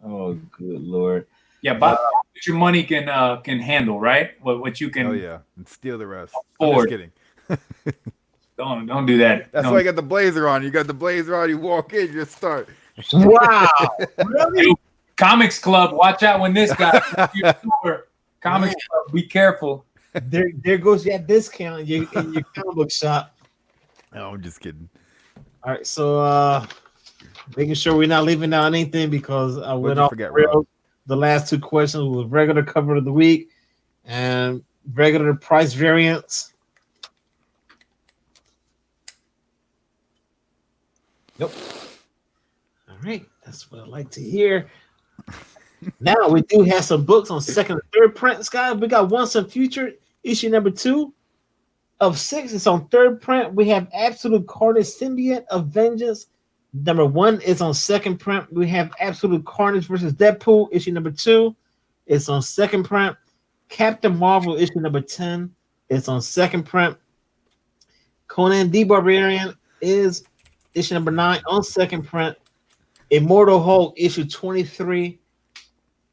oh, good Lord. Yeah, buy what your money can handle, right? What you can. Oh yeah, and steal the rest. Afford. I'm just kidding. Don't do that. That's why you got the blazer on. You got the blazer on. You walk in, you start. Wow. Really? Comics Club, watch out when this guy. Comics Club, be careful. There goes that discount in your comic book shop. No, I'm just kidding. All right, so making sure we're not leaving out anything because I went off the last two questions was regular cover of the week and regular price variance. Nope. All right, that's what I like to hear. Now we do have some books on second and third prints, guys. We got Once and Future issue #2 of 6. It's on third print. We have Absolute Carnage Symbiote of Vengeance. #1 is on second print. We have Absolute Carnage versus Deadpool issue #2. It's on second print. Captain Marvel issue #10 is on second print. Conan the Barbarian is issue #9 on second print. Immortal Hulk issue 23.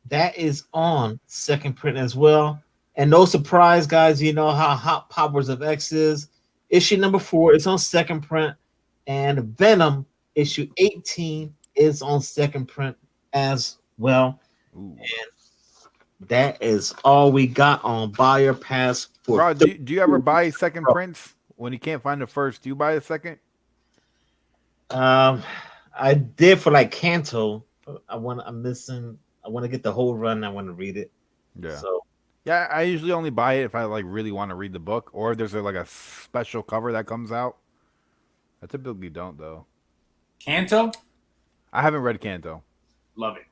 That is on second print as well. And no surprise, guys, you know how hot Powers of X is. Issue #4 is on second print. And Venom issue 18 is on second print as well. Ooh. And that is all we got on Buyer Pass. Rod, do you ever buy second prints when you can't find the first? Do you buy a second? I did for like Kanto. I want to get the whole run. I want to read it. Yeah. So yeah, I usually only buy it if I like really want to read the book, or if there's like a special cover that comes out. I typically don't though. Kanto? I haven't read Kanto. Love it.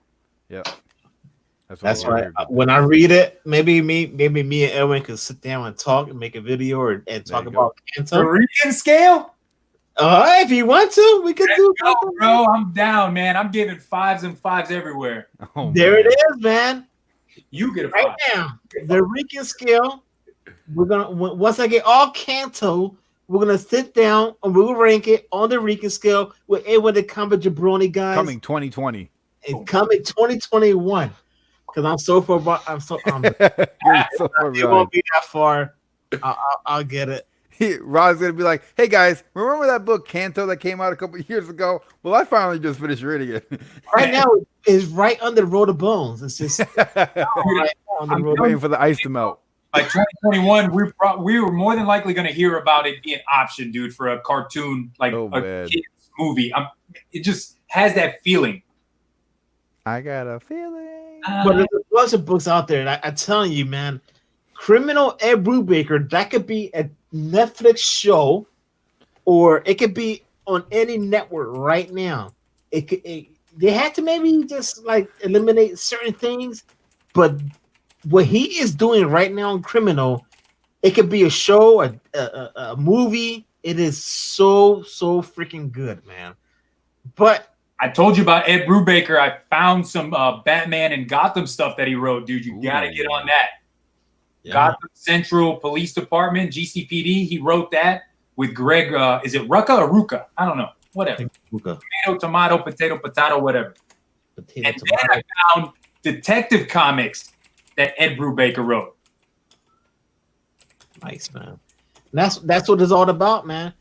Yeah. That's right. When I read it, maybe me and Edwin could sit down and talk and make a video and talk about Kanto. The reading scale? If you want to, we could do that. Bro, I'm down, man. I'm giving 5s and 5s everywhere. Oh, there it is, man. You get a 5. Right now. The Rican scale. We're gonna once I get all Kanto, we're gonna sit down and we'll rank it on the Rican scale with Edwin the Combat Jabroni, guys. Coming 2020. And coming 2021. Because I'm so far. You're so far. It won't be that far. I'll get it. Rod's gonna be like, "Hey guys, remember that book Kanto that came out a couple years ago? Well, I finally just finished reading it. Right now, it's right under the Road of Bones. It's just right on the road, waiting for the ice to melt. By 2021, we were more than likely going to hear about it being option, dude, for a cartoon like a kids movie. It just has that feeling. I got a feeling. But there's a bunch of books out there, and I'm telling you, man, Criminal Ed Brubaker, that could be a Netflix show, or it could be on any network right now. They had to maybe just like eliminate certain things, but what he is doing right now in Criminal, it could be a show, a movie. It is so freaking good, man. But I told you about Ed Brubaker. I found some Batman and Gotham stuff that he wrote, dude. You got to get on that. Yeah. Gotham Central Police Department, GCPD. He wrote that with Greg. Is it Rucka or Ruka? I don't know. Whatever. Ruka. Tomato, potato, whatever. Potato, and tomato. Then I found Detective Comics that Ed Brubaker wrote. Nice, man. And that's what it's all about, man.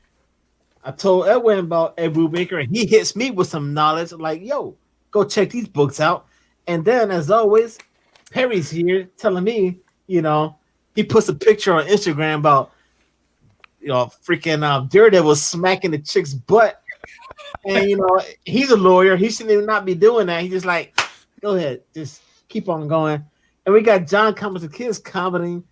I told Edwin about Ed Brubaker, and he hits me with some knowledge like, yo, go check these books out. And then, as always, Perry's here telling me, you know, he puts a picture on Instagram about, you know, freaking Daredevil smacking the chick's butt. And, you know, he's a lawyer. He shouldn't even not be doing that. He's just like, go ahead, just keep on going. And we got John Comments the Kids commenting,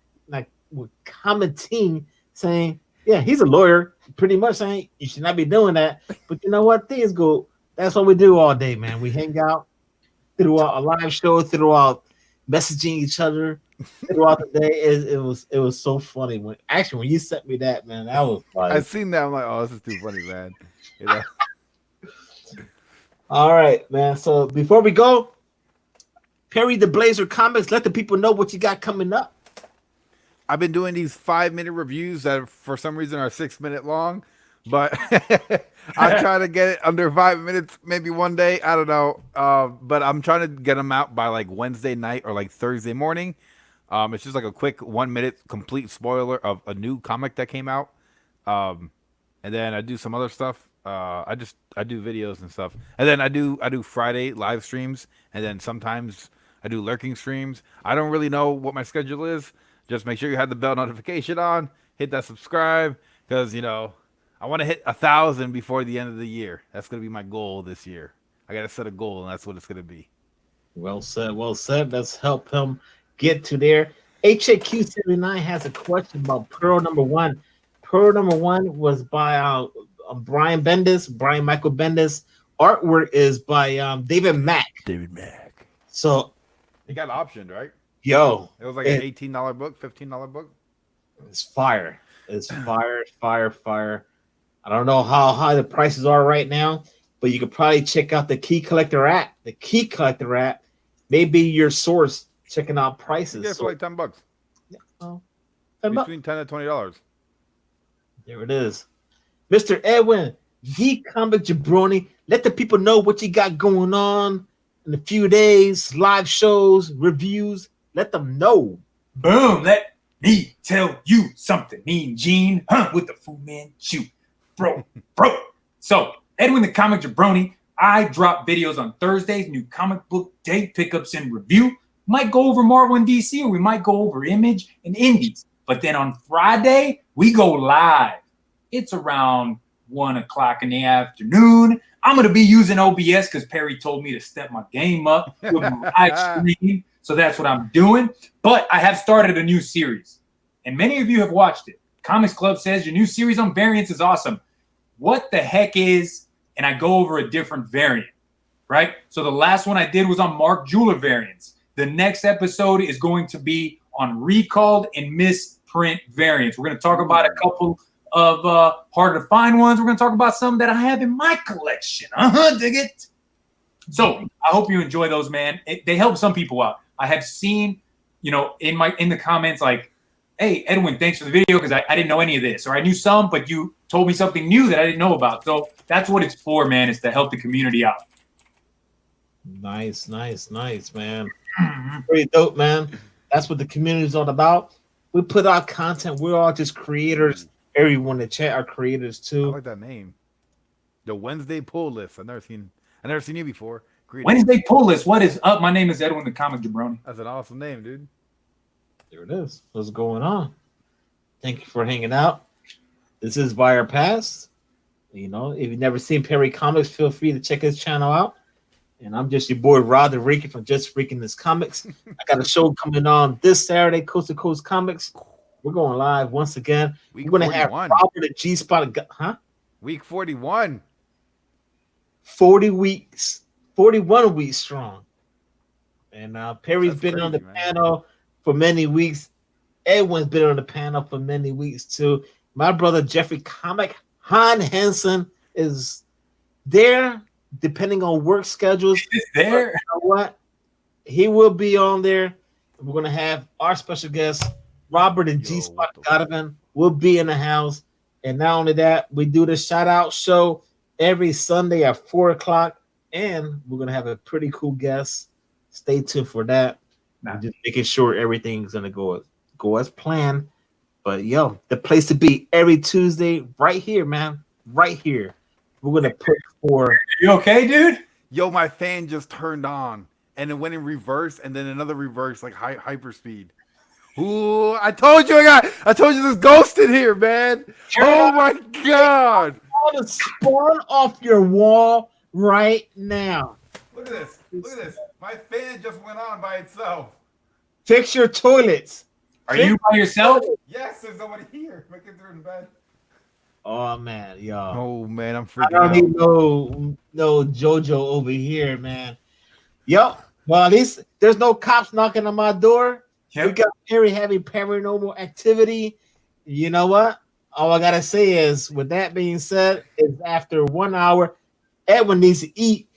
saying, yeah, he's a lawyer, pretty much saying you should not be doing that. But you know what? Things go. That's what we do all day, man. We hang out throughout a live show, throughout messaging each other throughout the day. It was so funny when you sent me that, man. That was funny. I seen that. I'm like, oh, this is too funny, man. You know? All right, man. So before we go, Perry the Blazer Comics, let the people know what you got coming up. I've been doing these 5-minute reviews that for some reason are 6 minute long, but I try to get it under 5 minutes, maybe one day. I don't know. But I'm trying to get them out by like Wednesday night or like Thursday morning. It's just like a quick 1 minute complete spoiler of a new comic that came out. And then I do some other stuff. I do videos and stuff. And then I do Friday live streams, and then sometimes I do lurking streams. I don't really know what my schedule is. Just make sure you have the bell notification on, hit that subscribe, because, you know, I want to hit 1,000 before the end of the year. That's going to be my goal this year. I got to set a goal, and that's what it's going to be. Well said. Well said. Let's help him get to there. HAQ79 has a question about Pearl number 1. Pearl number 1 was by Brian Michael Bendis. Artwork is by David Mack. So he got optioned, right? Yo, it was like an $18 book, $15 book. It's fire. It's fire. I don't know how high the prices are right now, but you could probably check out the Key Collector app. The Key Collector app may be your source checking out prices. Yeah, for like $10. Yeah, well, between $10 and $20. There it is. Mr. Edwin, Geek Comic Jabroni, let the people know what you got going on in a few days, live shows, reviews. Let them know. Boom. Let me tell you something. Me and Gene, with the Fu Manchu. Bro. So, Edwin the Comic Jabroni, I drop videos on Thursdays, new comic book day, pickups and review. Might go over Marvel and DC, or we might go over Image and Indies. But then on Friday, we go live. It's around 1 o'clock in the afternoon. I'm going to be using OBS because Perry told me to step my game up with my live stream. So that's what I'm doing. But I have started a new series, and many of you have watched it. Comics Club says your new series on variants is awesome. What the heck is, and I go over a different variant, right? So the last one I did was on Mark Jeweler variants. The next episode is going to be on recalled and misprint variants. We're going to talk about a couple of harder to find ones. We're going to talk about some that I have in my collection. Dig it? So I hope you enjoy those, man. They help some people out. I have seen, you know, in the comments like, hey, Edwin, thanks for the video because I didn't know any of this. Or I knew some, but you told me something new that I didn't know about. So that's what it's for, man, is to help the community out. Nice, man. Pretty dope, man. That's what the community is all about. We put out content. We're all just creators. Everyone in the chat are creators too. I like that name. The Wednesday Pull List. I've never seen you before. Greetings. Wednesday Pull List. What is up? My name is Edwin the Comic Jabroni. That's an awesome name, dude. There it is. What's going on? Thank you for hanging out. This is Buyer Pass. You know, if you've never seen Perry Comics, feel free to check his channel out. And I'm just your boy Rod the Rican from Just Freaking This Comics. I got a show coming on this Saturday, Coast to Coast Comics. We're going live once again. We're going to have Robert at G Spot. Week 41. 40 weeks. 41 weeks strong. And Perry's been on the panel for many weeks. Edwin's been on the panel for many weeks too. My brother Jeffrey Comic Han Henson is there depending on work schedules. It's there. You know what? He will be on there. We're gonna have our special guest, Robert and G Spot Donovan, will be in the house. And not only that, we do the shout out show every Sunday at 4 o'clock. And we're gonna have a pretty cool guest. Stay tuned for that. Nah. Just making sure everything's gonna go as planned. But yo, the place to be every Tuesday, right here, man. Right here. We're gonna put for You okay, dude? Yo, my fan just turned on and it went in reverse and then another reverse, like hyper speed. Ooh, I told you there's ghost in here, man. Oh my god. all the spawn off your wall right now. Look at this. Look at this. My fan just went on by itself. Fix your toilets. Are you by yourself? Yes, there's nobody here. My kids are in bed. Oh man, y'all. Oh man, I'm I freaking don't out. need no JoJo over here, man. Yo, well, at least there's no cops knocking on my door. Yep. We got very heavy paranormal activity. You know what? All I gotta say is, with that being said, is after 1 hour, Edwin needs to eat.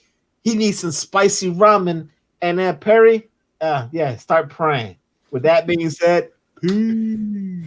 He needs some spicy ramen. And then Perry, start praying. With that being said, peace.